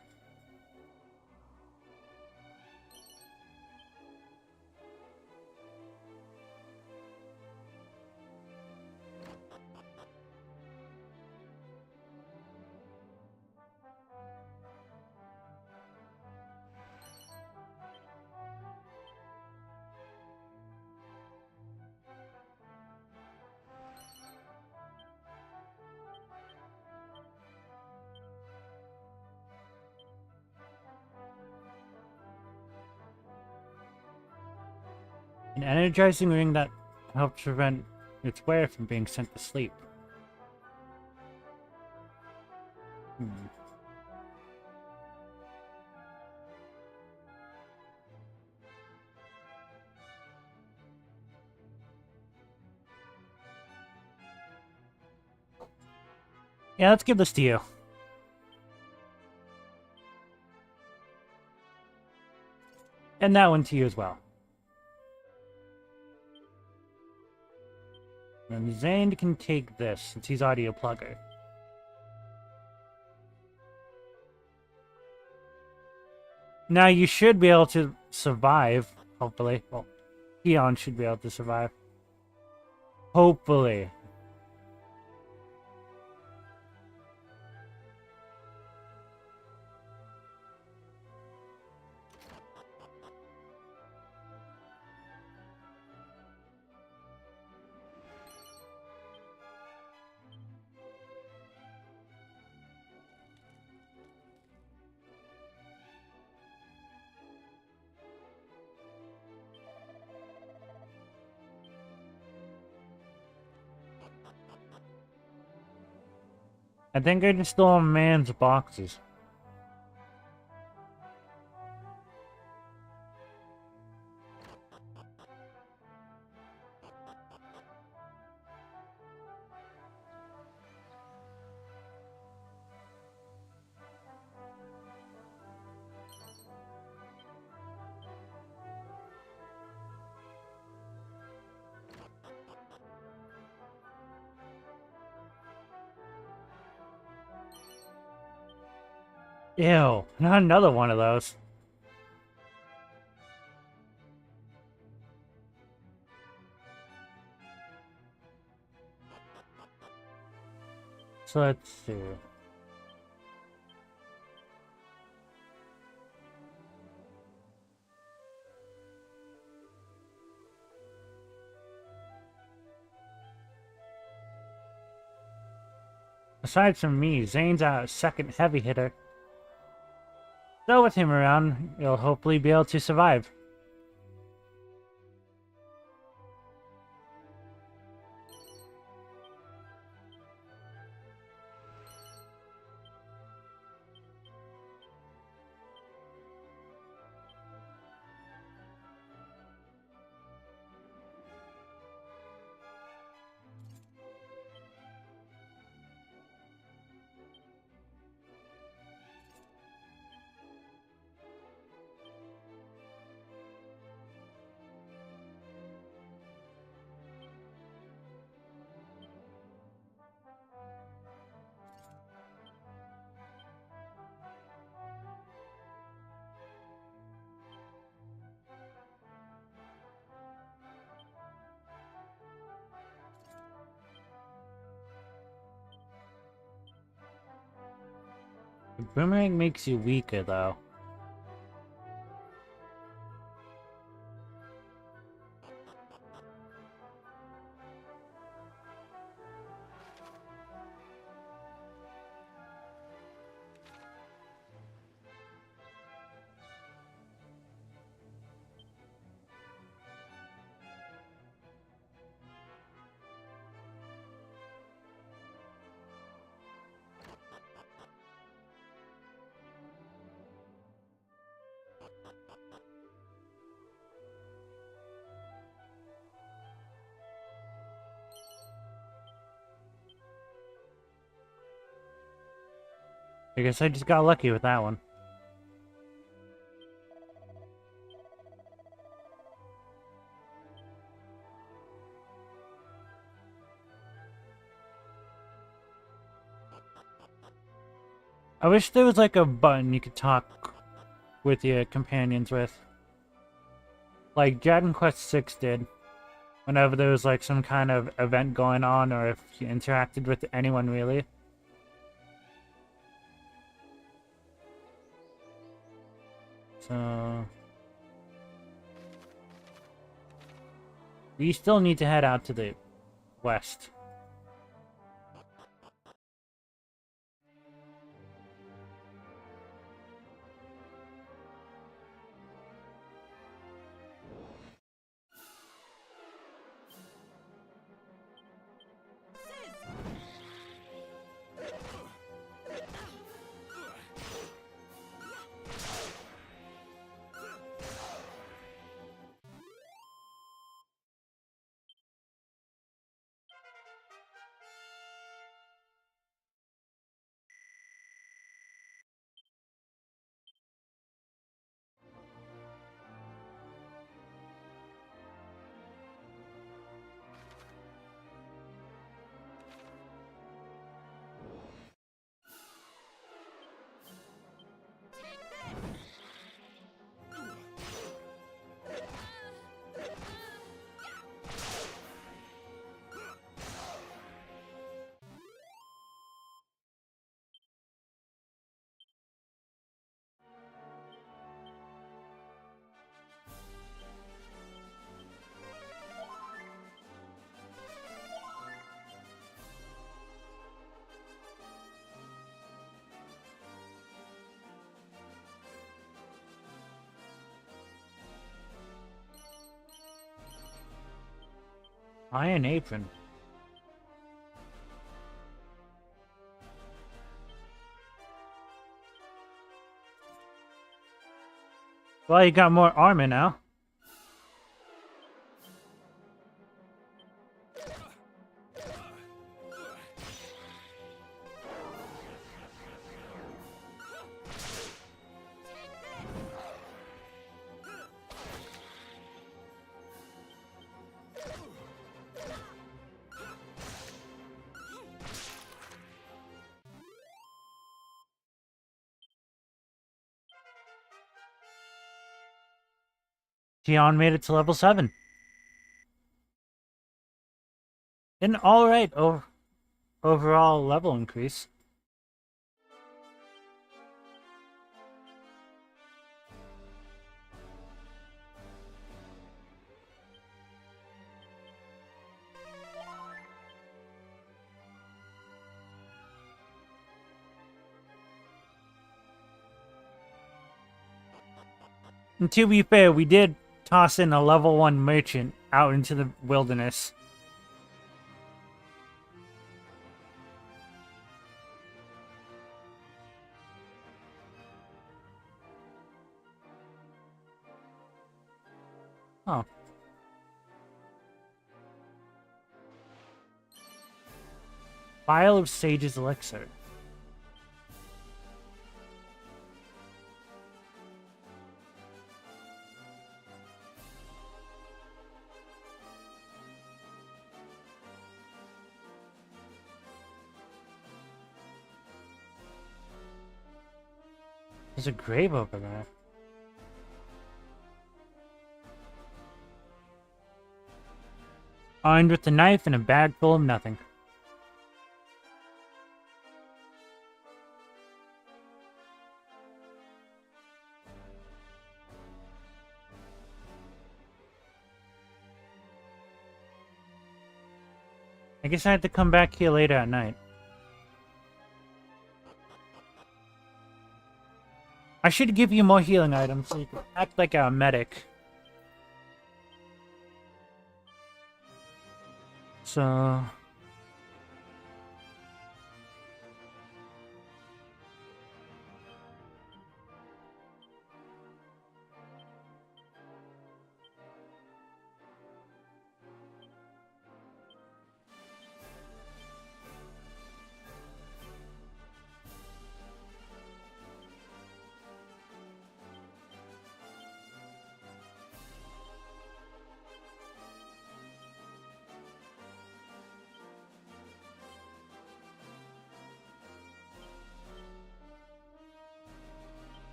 An energizing ring that helps prevent its wearer from being sent to sleep. Hmm. Yeah, let's give this to you. And that one to you as well. And Zane can take this, since he's already a plugger. Now you should be able to survive, hopefully. Well, Tion should be able to survive. Hopefully. I think I just stole a man's boxes. Ew, not another one of those. So let's see. Aside from me, Zane's our second heavy hitter. So with him around, you'll hopefully be able to survive. The boomerang makes you weaker, though. I guess I just got lucky with that one. I wish there was like a button you could talk with your companions with. Like Dragon Quest 6 did. Whenever there was like some kind of event going on, or if you interacted with anyone really. So we still need to head out to the west. Iron Apron. Well, you got more armor now. Tion made it to level 7. An alright overall level increase. And to be fair, we did toss in a level 1 merchant out into the wilderness. Oh. Vial of Sage's Elixir. There's a grave over there. Armed with a knife and a bag full of nothing. I guess I have to come back here later at night. I should give you more healing items so you can act like a medic. So...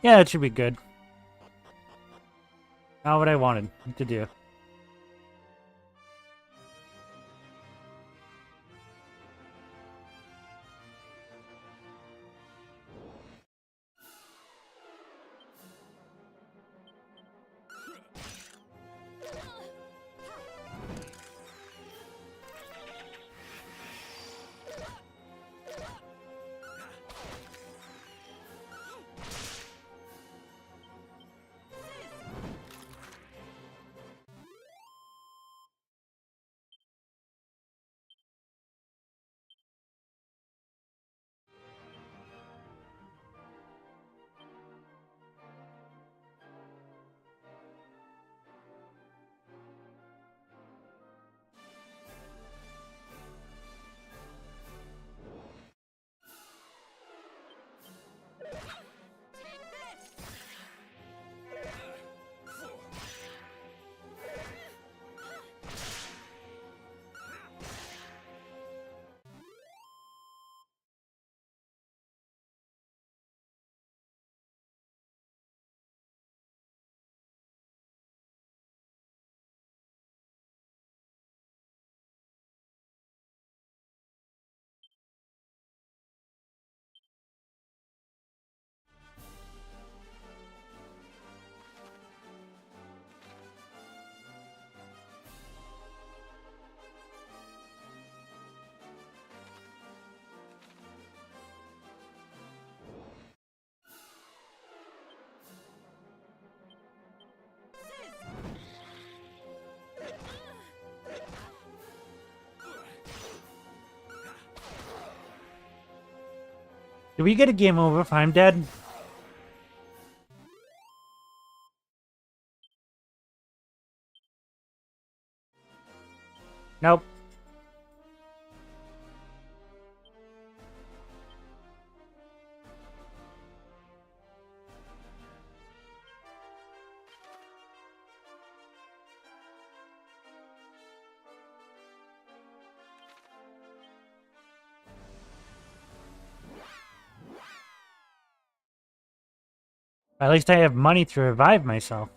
Yeah, that should be good. Not what I wanted to do. Do we get a game over if I'm dead? Nope. At least I have money to revive myself.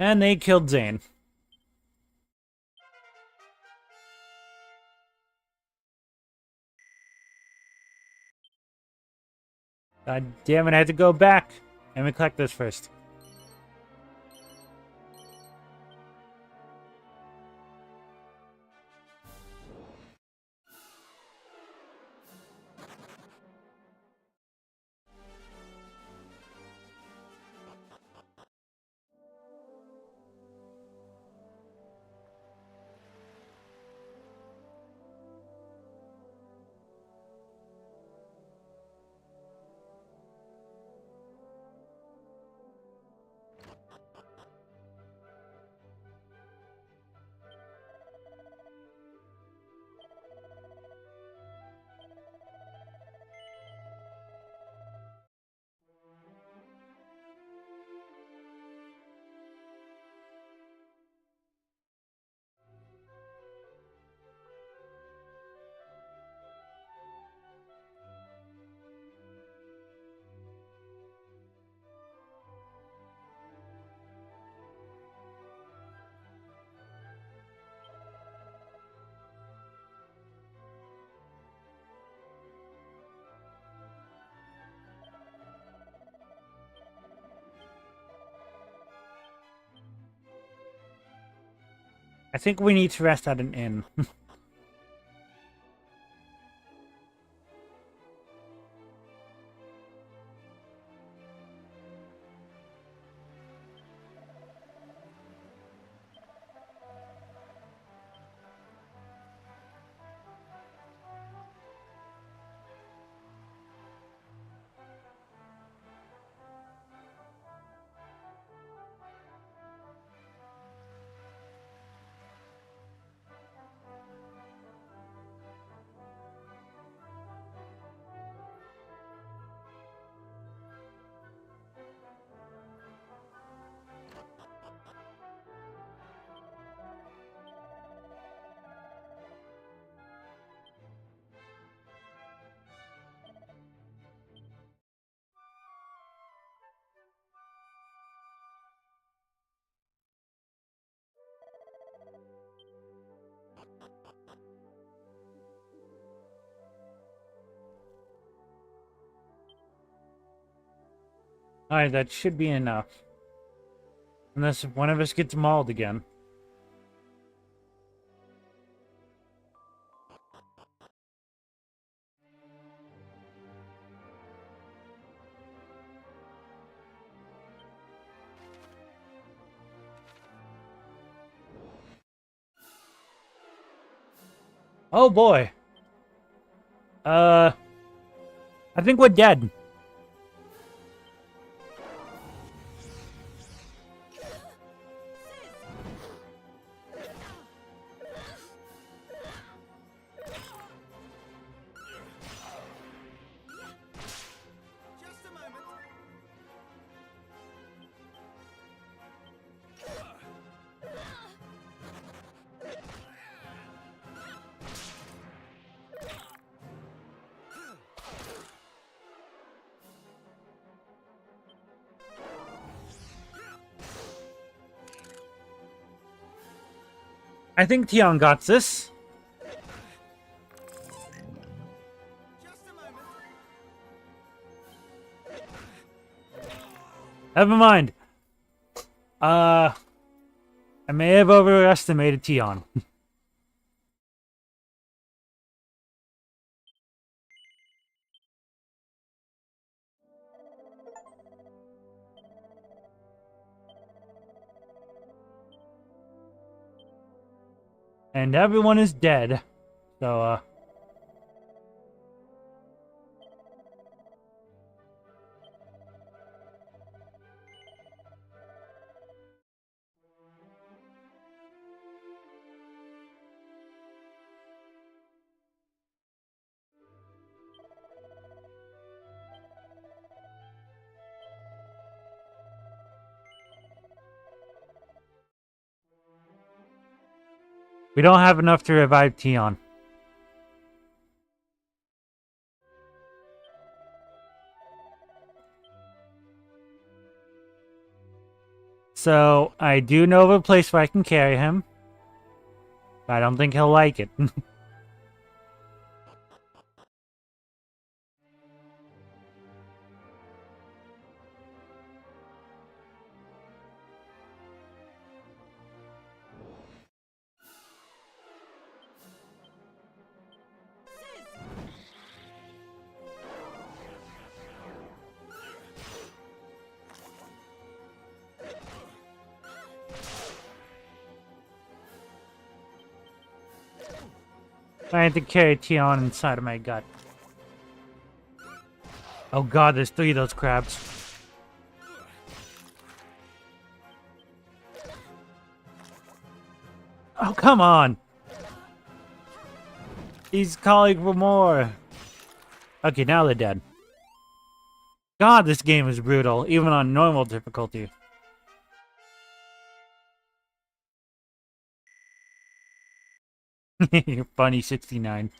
And they killed Zane. God damn it, I had to go back. Let me collect this first. I think we need to rest at an inn. Alright, that should be enough. Unless one of us gets mauled again. Oh boy. I think we're dead. Just a moment. I think Tion got this. Just a moment. Never mind. I may have overestimated Tion. And everyone is dead. So, we don't have enough to revive Tion. So, I do know of a place where I can carry him. But I don't think he'll like it. I had to carry Tion inside of my gut. Oh god, there's 3 of those crabs. Oh, come on! He's calling for more! Okay, now they're dead. God, this game is brutal, even on normal difficulty. You're funny, 69.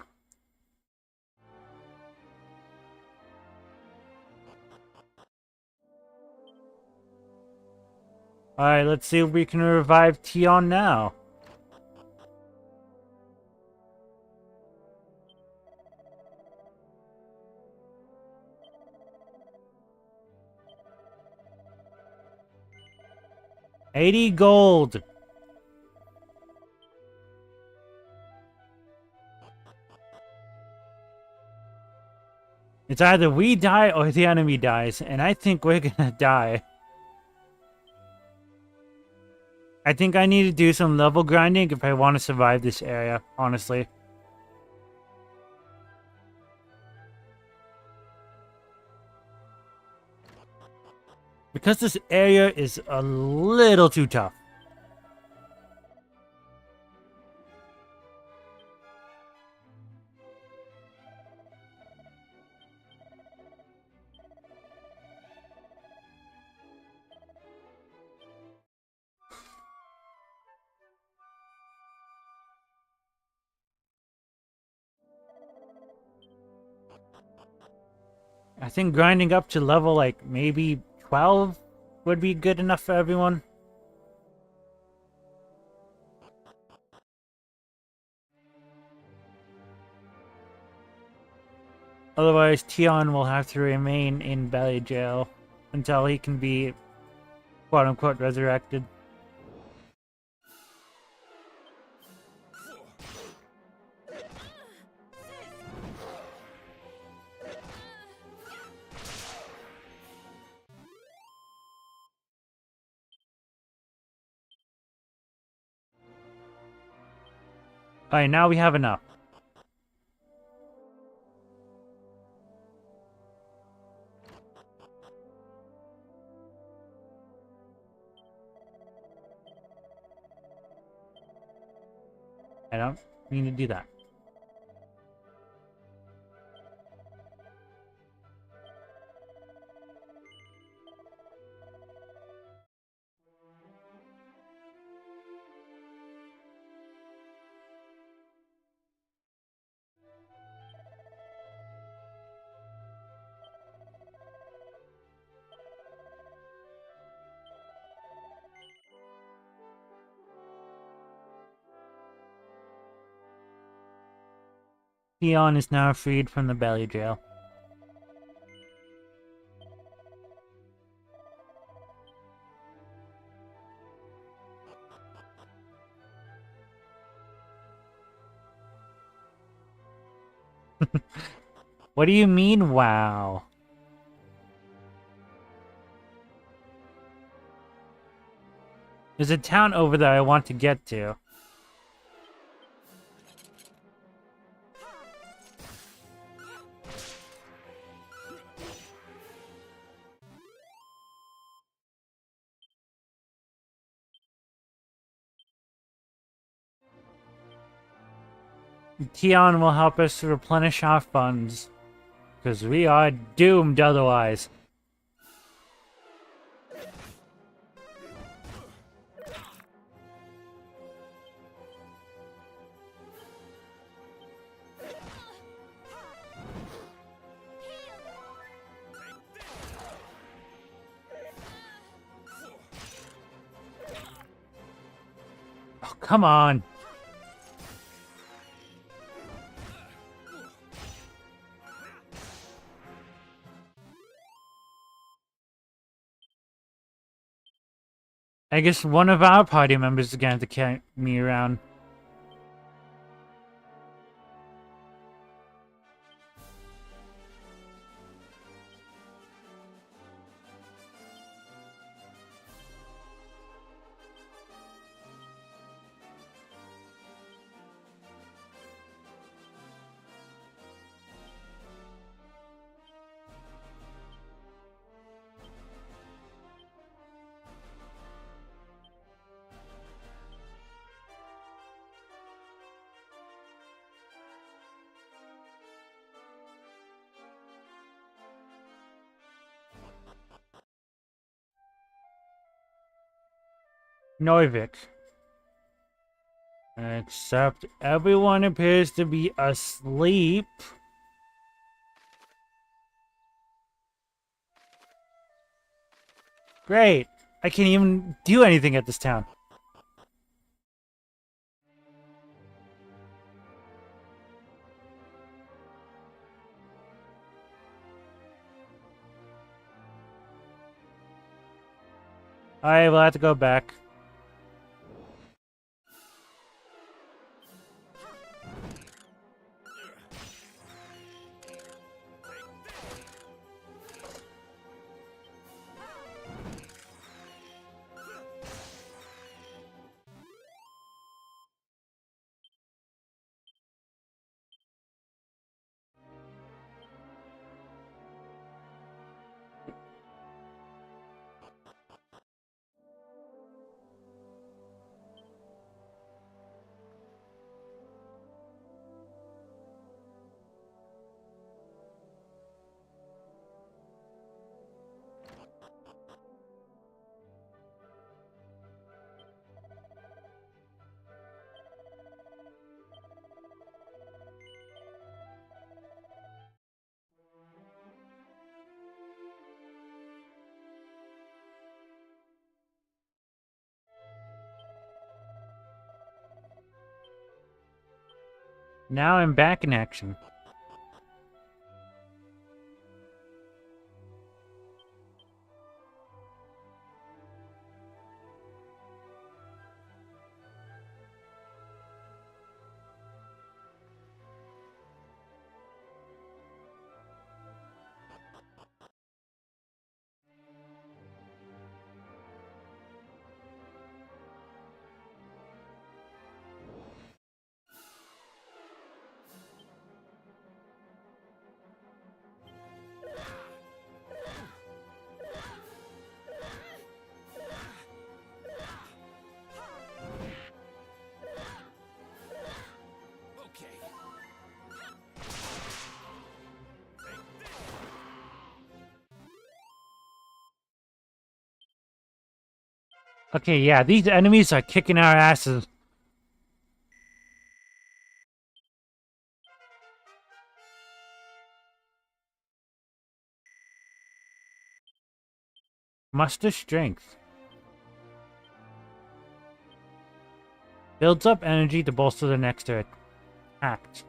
Alright, let's see if we can revive Tion now. $80 gold! It's either we die or the enemy dies, and I think we're gonna die. I think I need to do some level grinding if I want to survive this area, honestly. Because this area is a little too tough. I think grinding up to level like maybe 12 would be good enough for everyone. Otherwise, Tion will have to remain in belly jail until he can be quote-unquote resurrected. Alright, now we have enough. I don't mean to do that. Tion is now freed from the belly jail. What do you mean, wow? There's a town over there I want to get to. Tion will help us replenish our funds, because we are doomed otherwise. Oh, come on. I guess one of our party members is going to have to carry me around. Noivik. Except everyone appears to be asleep. Great. I can't even do anything at this town. Alright, we'll have to go back. Now I'm back in action. Okay, yeah, these enemies are kicking our asses. Muster strength. Builds up energy to bolster the next act.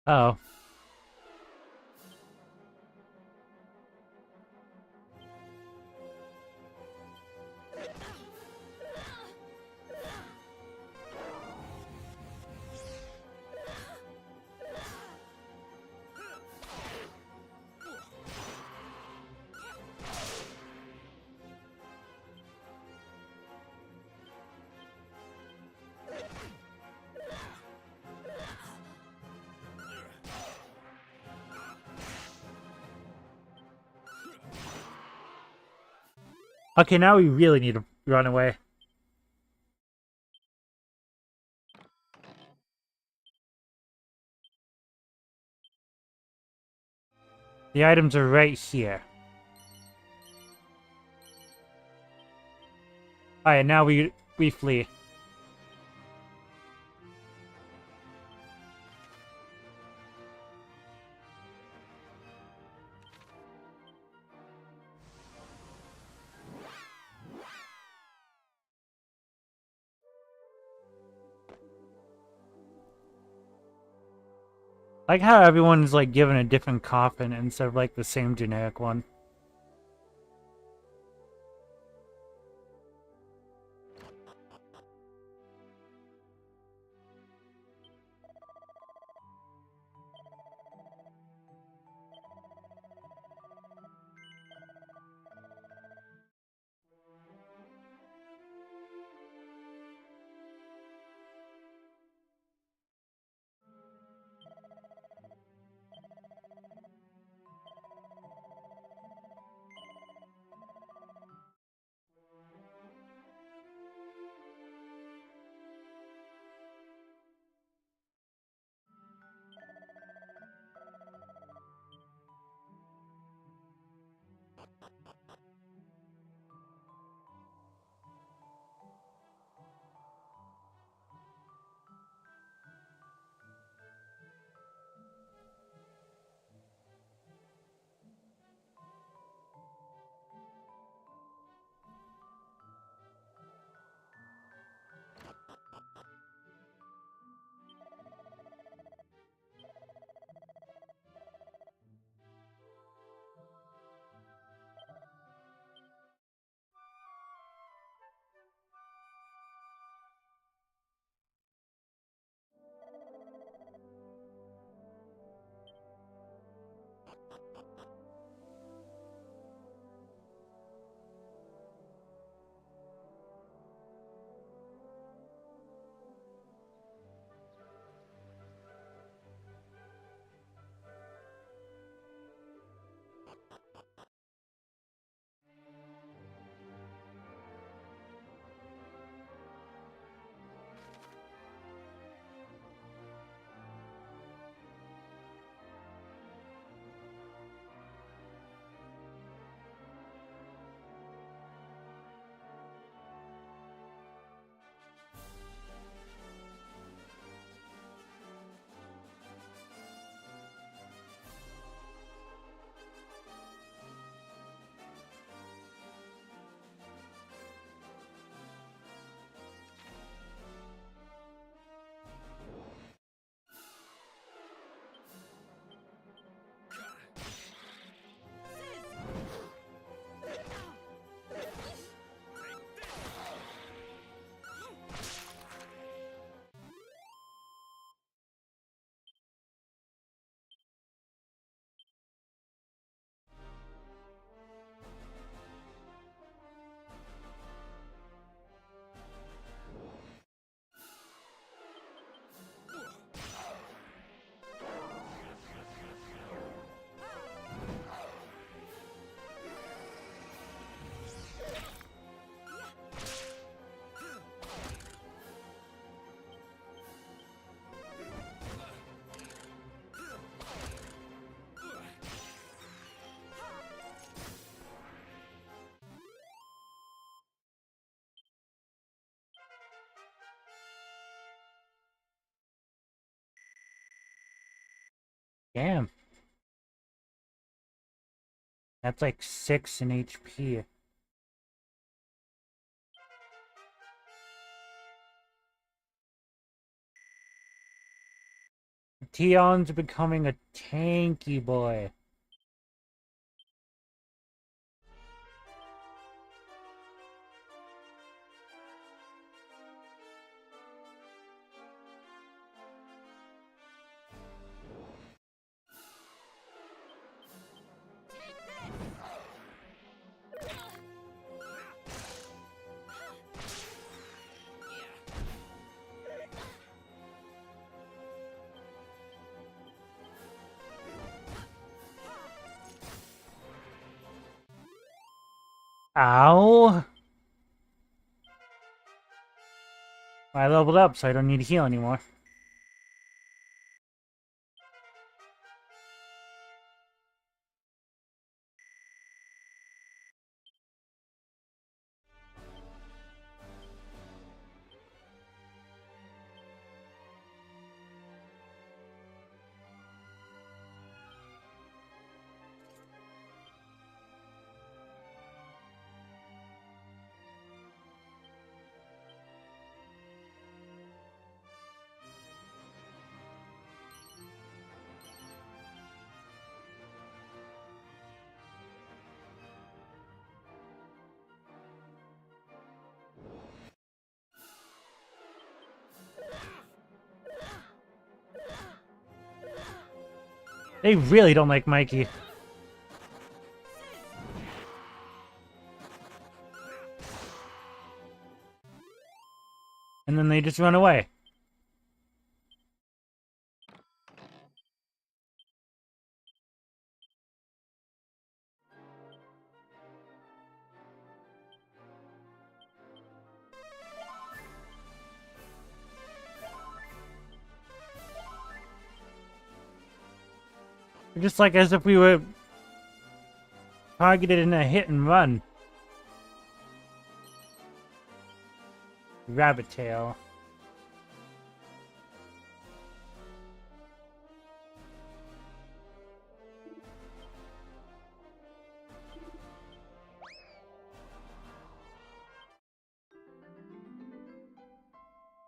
Oh. Okay, now we really need to run away. The items are right here. Alright, now we flee. Like how everyone's like given a different coffin instead of like the same generic one. Damn. That's like 6 in HP. Tion's becoming a tanky boy. Ow! I leveled up, so I don't need to heal anymore. They really don't like Mikey. And then they just run away. Just like as if we were targeted in a hit and run. Rabbit tail.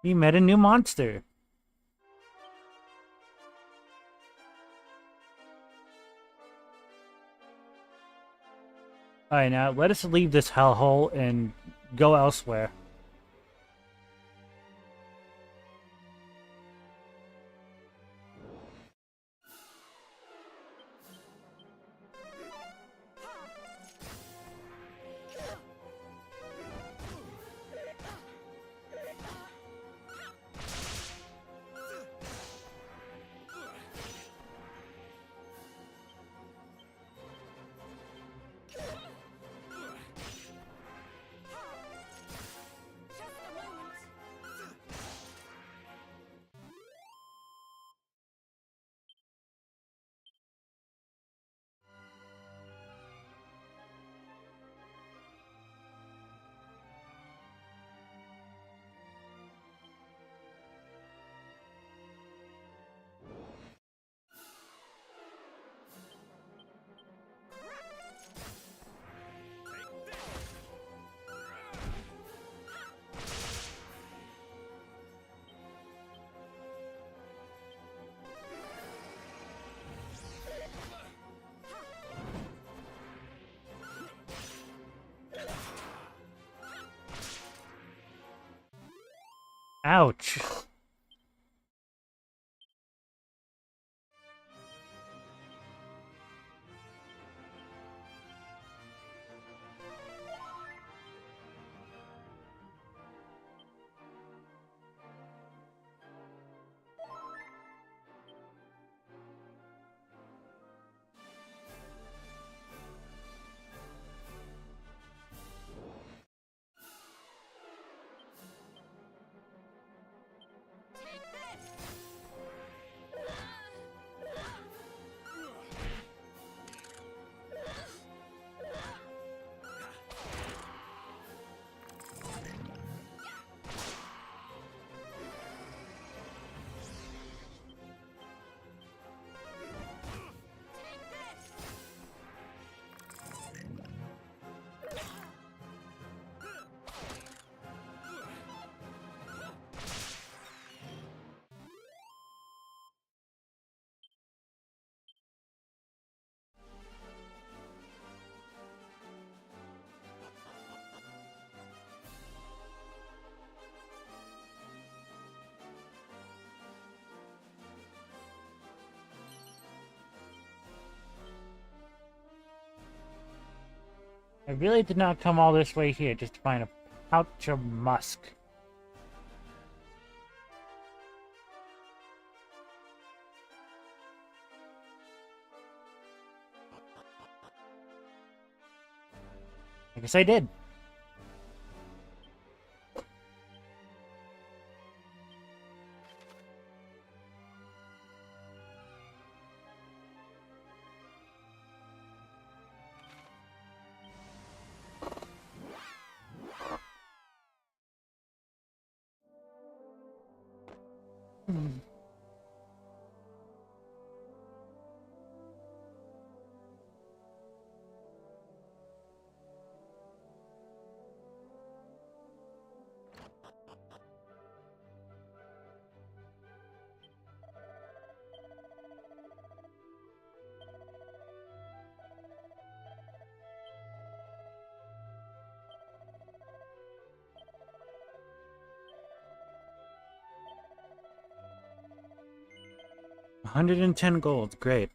We met a new monster. Alright, now let us leave this hellhole and go elsewhere. Ouch. I really did not come all this way here just to find a pouch of musk. I guess I did. Hmm. 110 gold, great.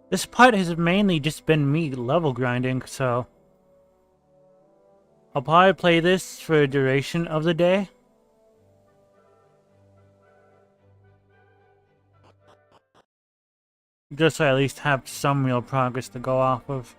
This part has mainly just been me level grinding, so I'll probably play this for a duration of the day. Just so I at least have some real progress to go off of.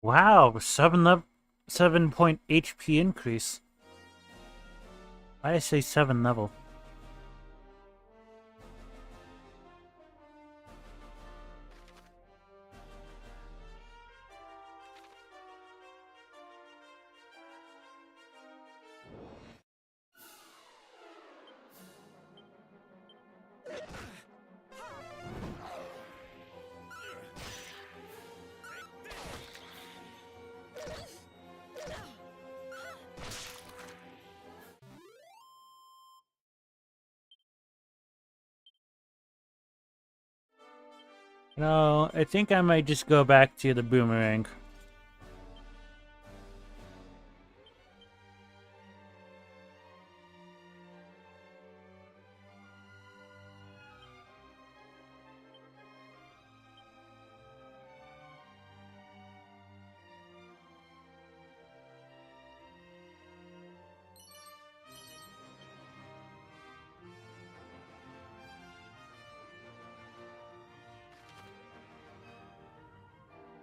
Wow, 7 point HP increase. Why did I say 7 level? No, I think I might just go back to the boomerang.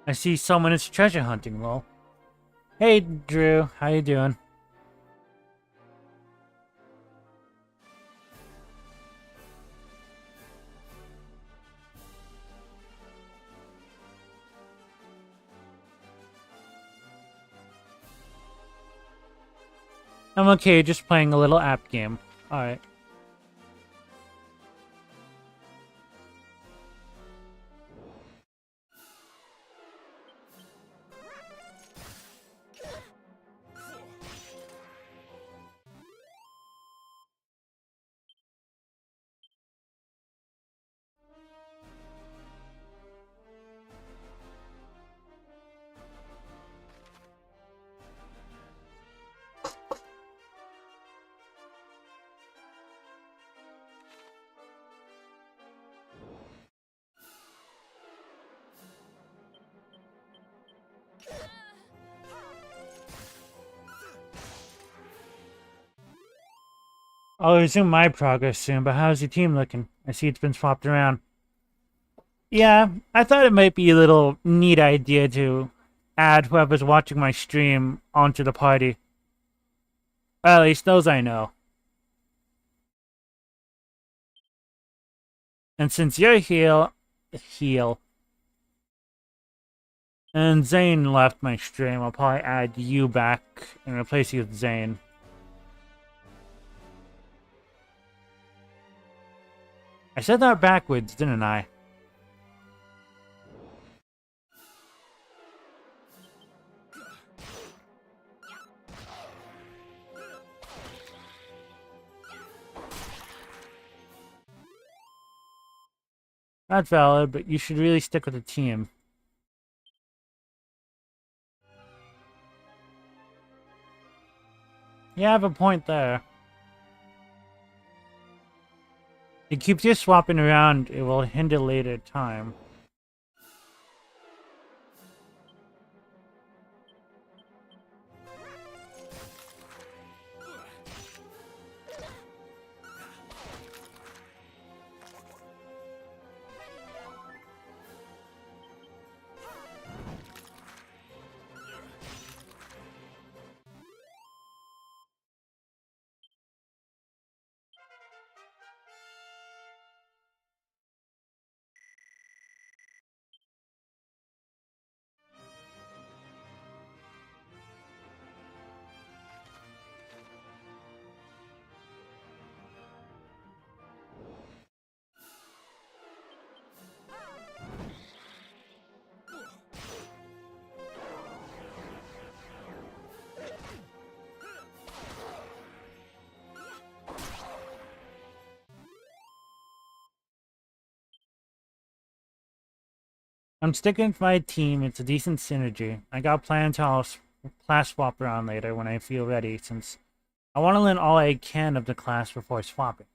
I see someone is treasure hunting, lol. Hey, Drew. How you doing? I'm okay, just playing a little app game. Alright. I'll resume my progress soon, but how's your team looking? I see it's been swapped around. Yeah, I thought it might be a little neat idea to add whoever's watching my stream onto the party. At least those I know. And since you're heal, and Zane left my stream, I'll probably add you back and replace you with Zane. I said that backwards, didn't I? Not valid, but you should really stick with the team. You have a point there. It keeps you swapping around, it will hinder later time. I'm sticking with my team, it's a decent synergy. I got planned to class swap around later when I feel ready, since I want to learn all I can of the class before swapping.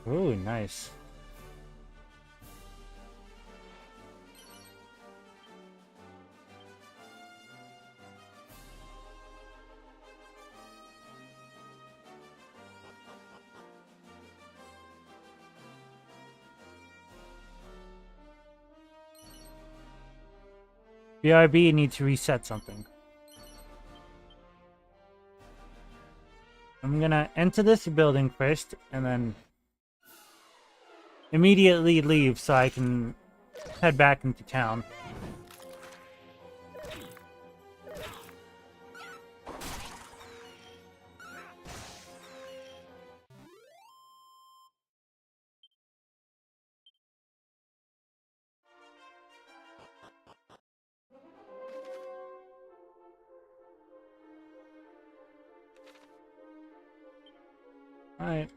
Ooh, nice. BRB needs to reset something. I'm gonna enter this building first, and then immediately leave so I can head back into town. Alright.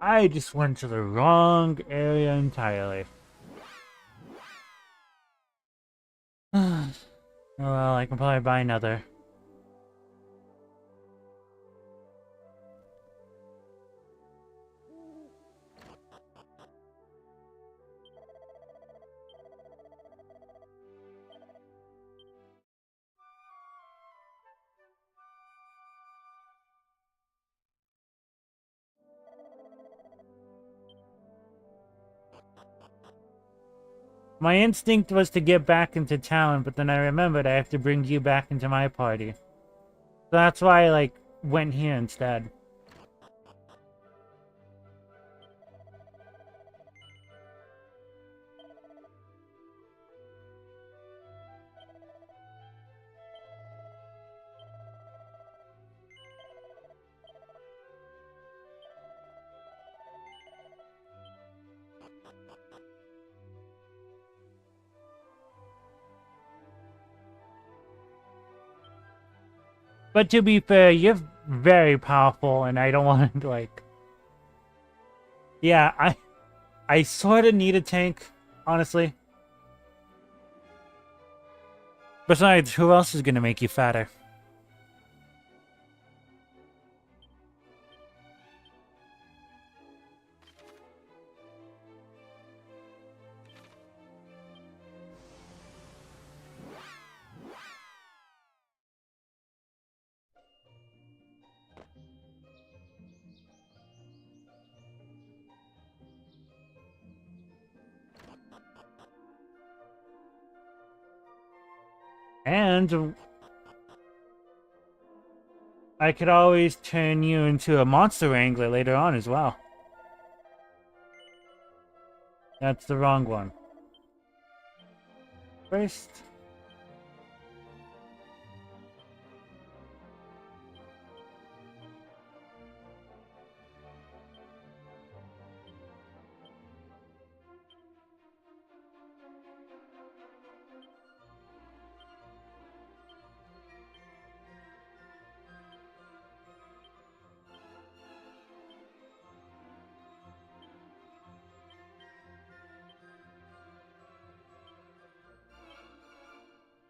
I just went to the wrong area entirely. Oh well, I can probably buy another. My instinct was to get back into town, but then I remembered I have to bring you back into my party. So that's why I, like, went here instead. But to be fair, you're very powerful, and I don't want to, like... Yeah, I sort of need a tank, honestly. Besides, who else is going to make you fatter? And I could always turn you into a monster wrangler later on as well. That's the wrong one. First...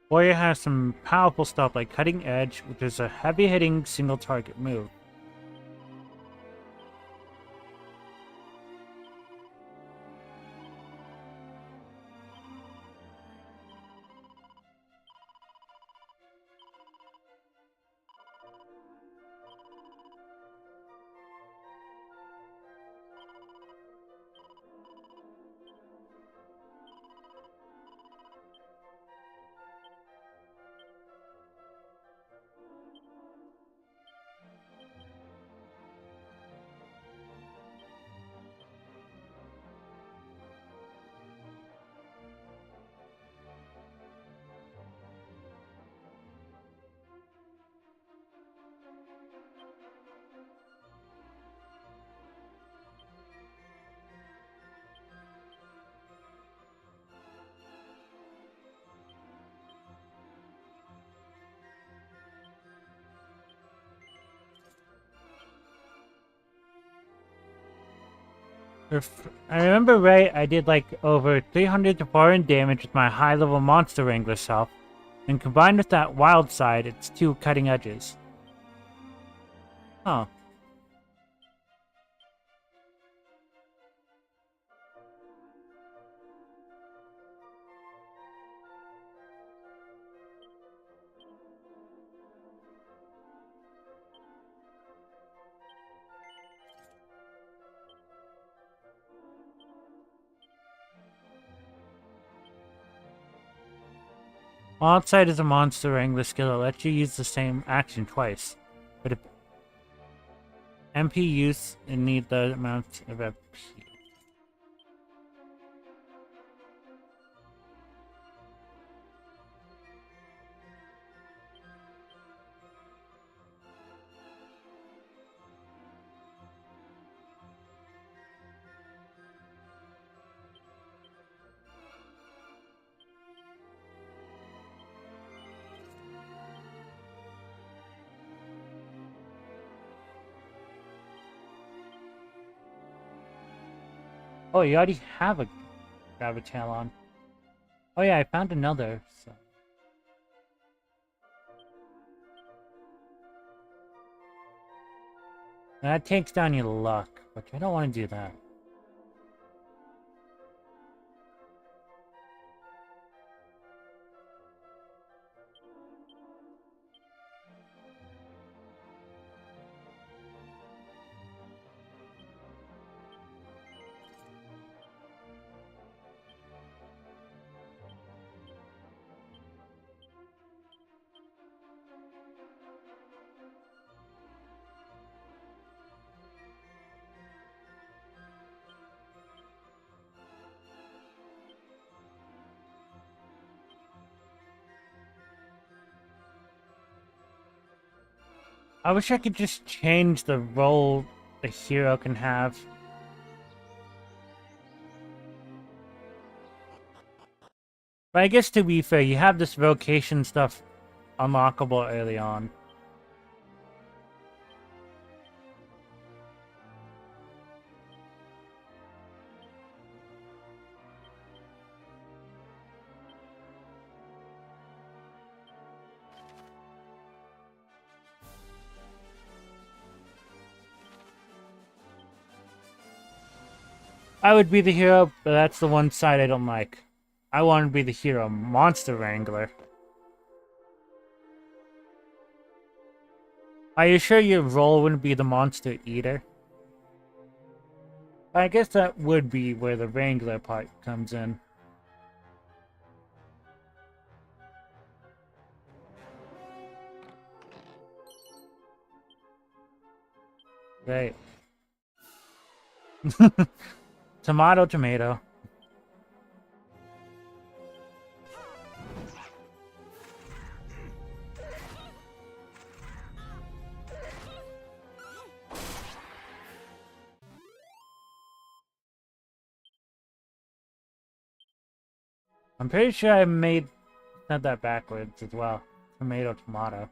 Warrior has some powerful stuff like Cutting Edge, which is a heavy-hitting single-target move. If I remember right, I did like over 300 to 400 damage with my high-level monster wrangler self, and combined with that wild side, it's 2 cutting edges. Huh. Wild side is a monster wrangler skill that lets you use the same action twice, but if MP use and need the amount of MP. Oh, you already have a Gravitail on. Oh yeah, I found another. So. That takes down your luck, but I don't want to do that. I wish I could just change the role a hero can have. But I guess to be fair, you have this vocation stuff unlockable early on. I would be the hero, but that's the one side I don't like. I want to be the hero, Monster Wrangler. Are you sure your role wouldn't be the Monster Eater? I guess that would be where the Wrangler part comes in. Right. Tomato, tomato. I'm pretty sure I said that backwards as well. Tomato, tomato.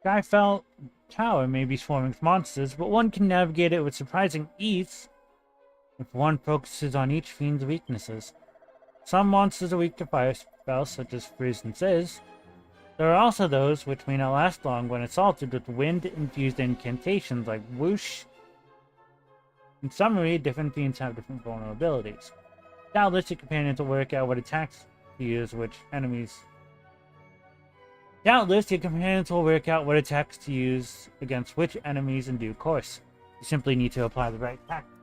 Skyfell Tower may be swarming with monsters, but one can navigate it with surprising ease if one focuses on each fiend's weaknesses. Some monsters are weak to fire spells, such as Freeze and Sizz. There are also those which may not last long when assaulted with wind-infused incantations like Whoosh. In summary, different fiends have different vulnerabilities. Doubtless, your companions will work out what attacks to use against which enemies in due course. You simply need to apply the right tactics.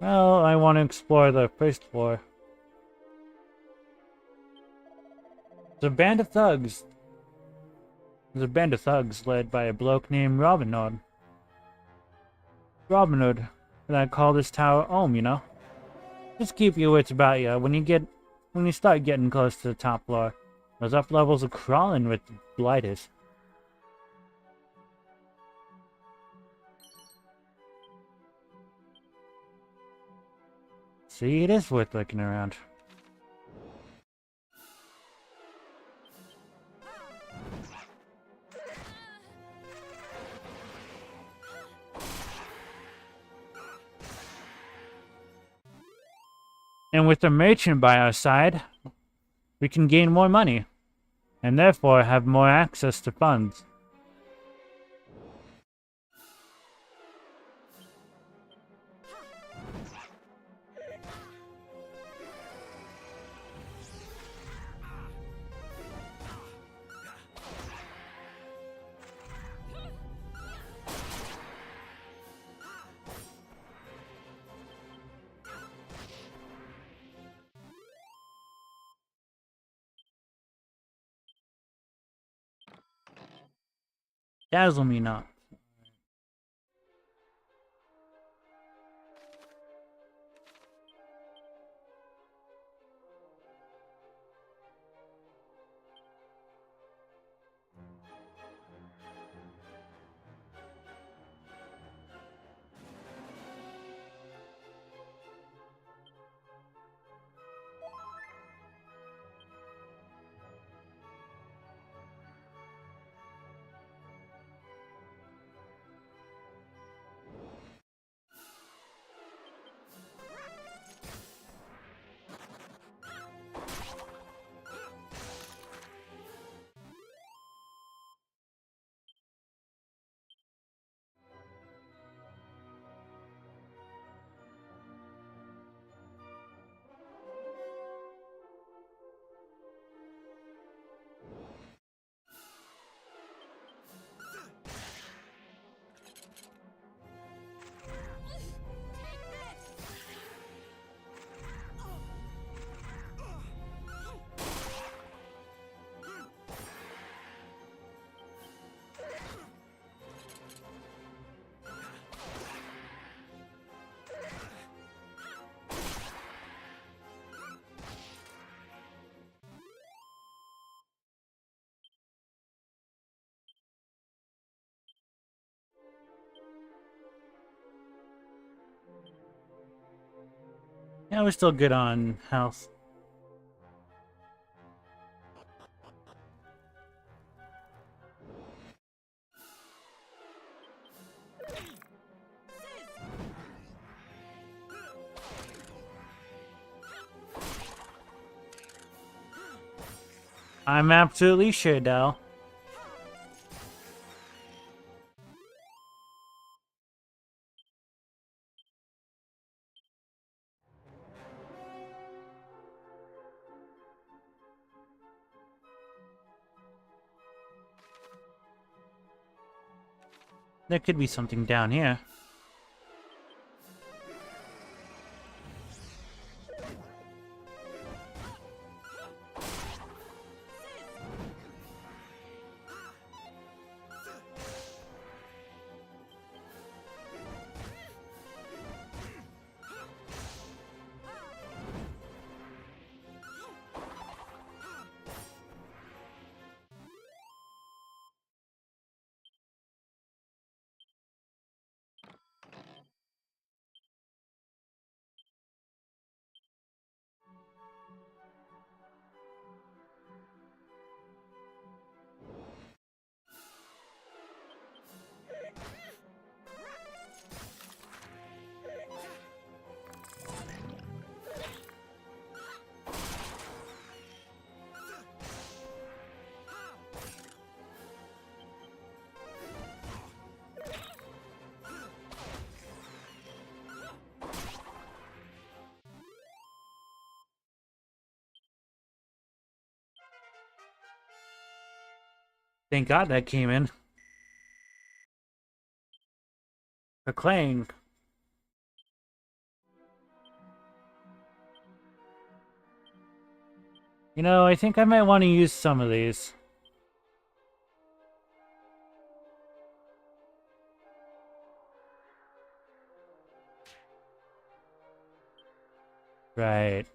Well, I want to explore the first floor. There's a band of thugs. There's a band of thugs led by a bloke named Robin Hood. And I call this tower home, you know? Just keep your wits about you when you start getting close to the top floor. Those up levels are crawling with blighters. See, it is worth looking around. And with a merchant by our side, we can gain more money, and therefore have more access to funds. Dazzle me not. Yeah, we're still good on health. I'm absolutely sure, Dal. There could be something down here. Thank God that came in. A clang. You know, I think I might want to use some of these. Right.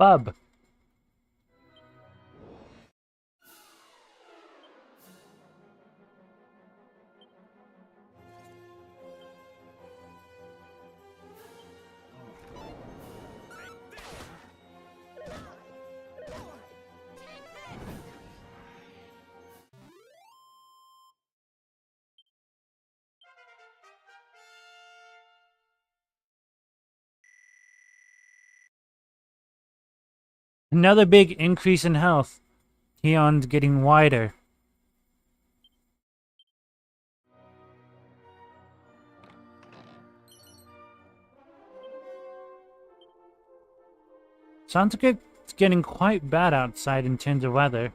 Bub. Another big increase in health. Keon's getting wider. Sounds like it's getting quite bad outside in terms of weather.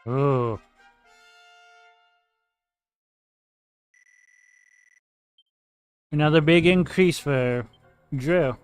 Ooh. Another big increase for Drew.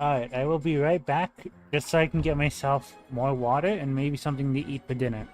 Alright, I will be right back, just so I can get myself more water and maybe something to eat for dinner.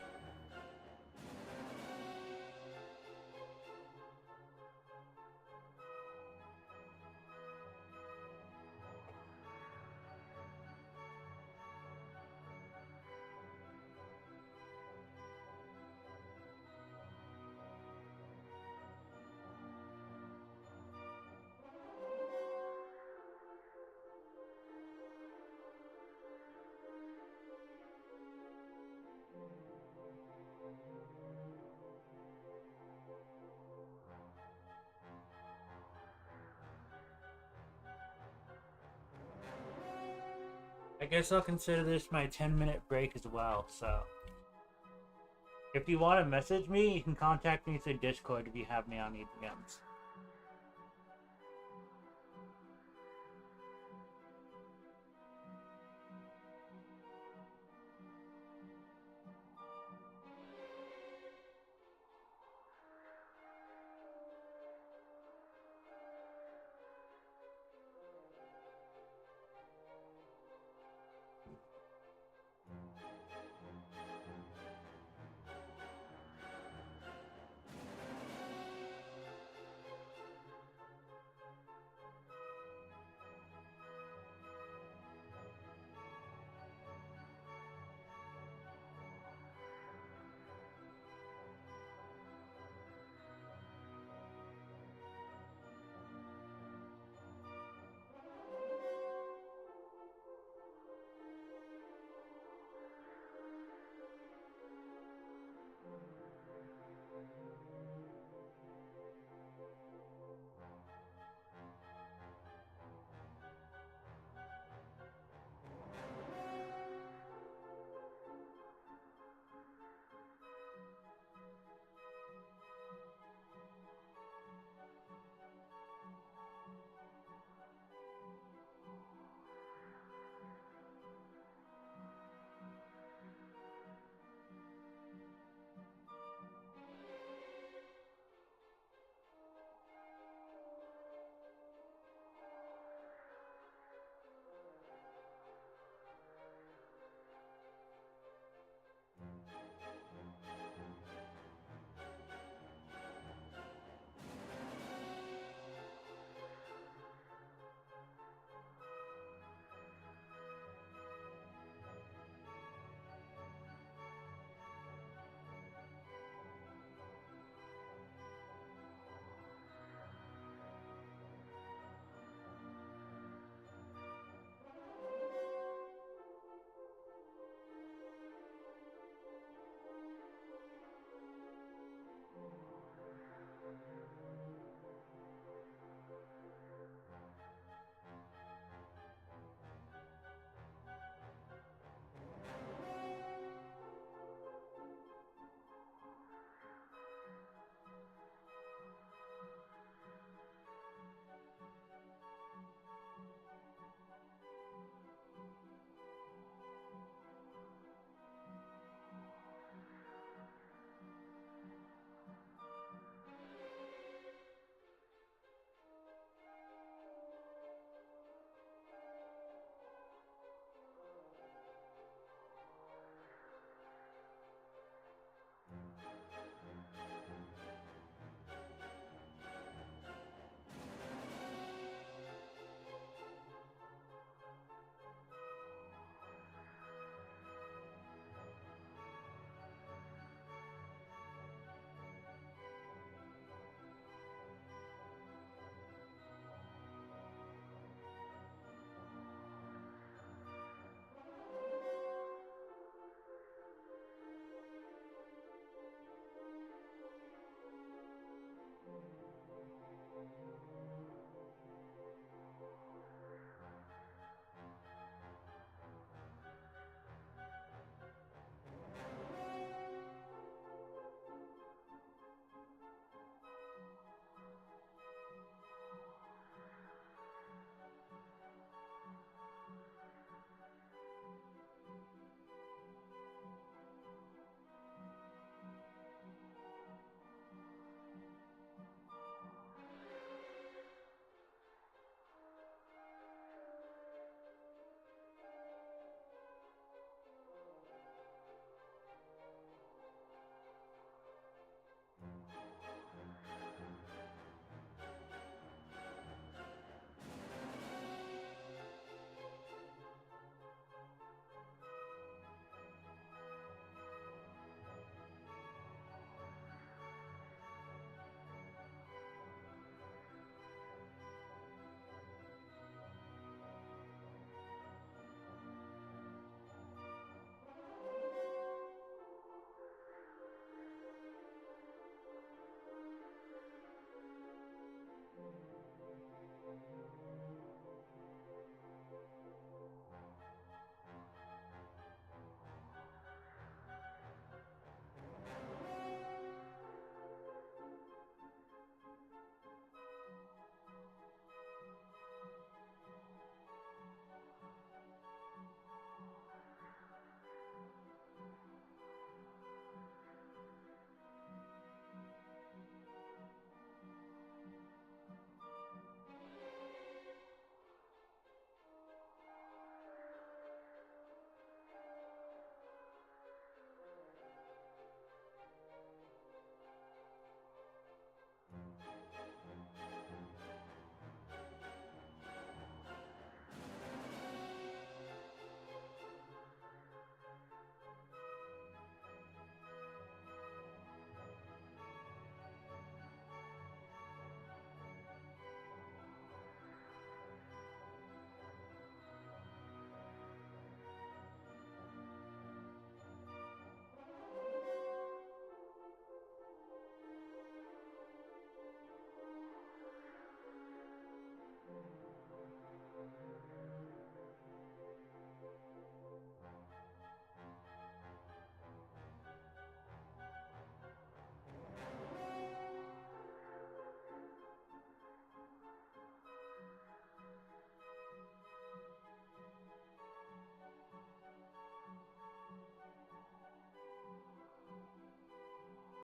I guess I'll consider this my 10-minute break as well, so... If you want to message me, you can contact me through Discord if you have me on Ethan Games.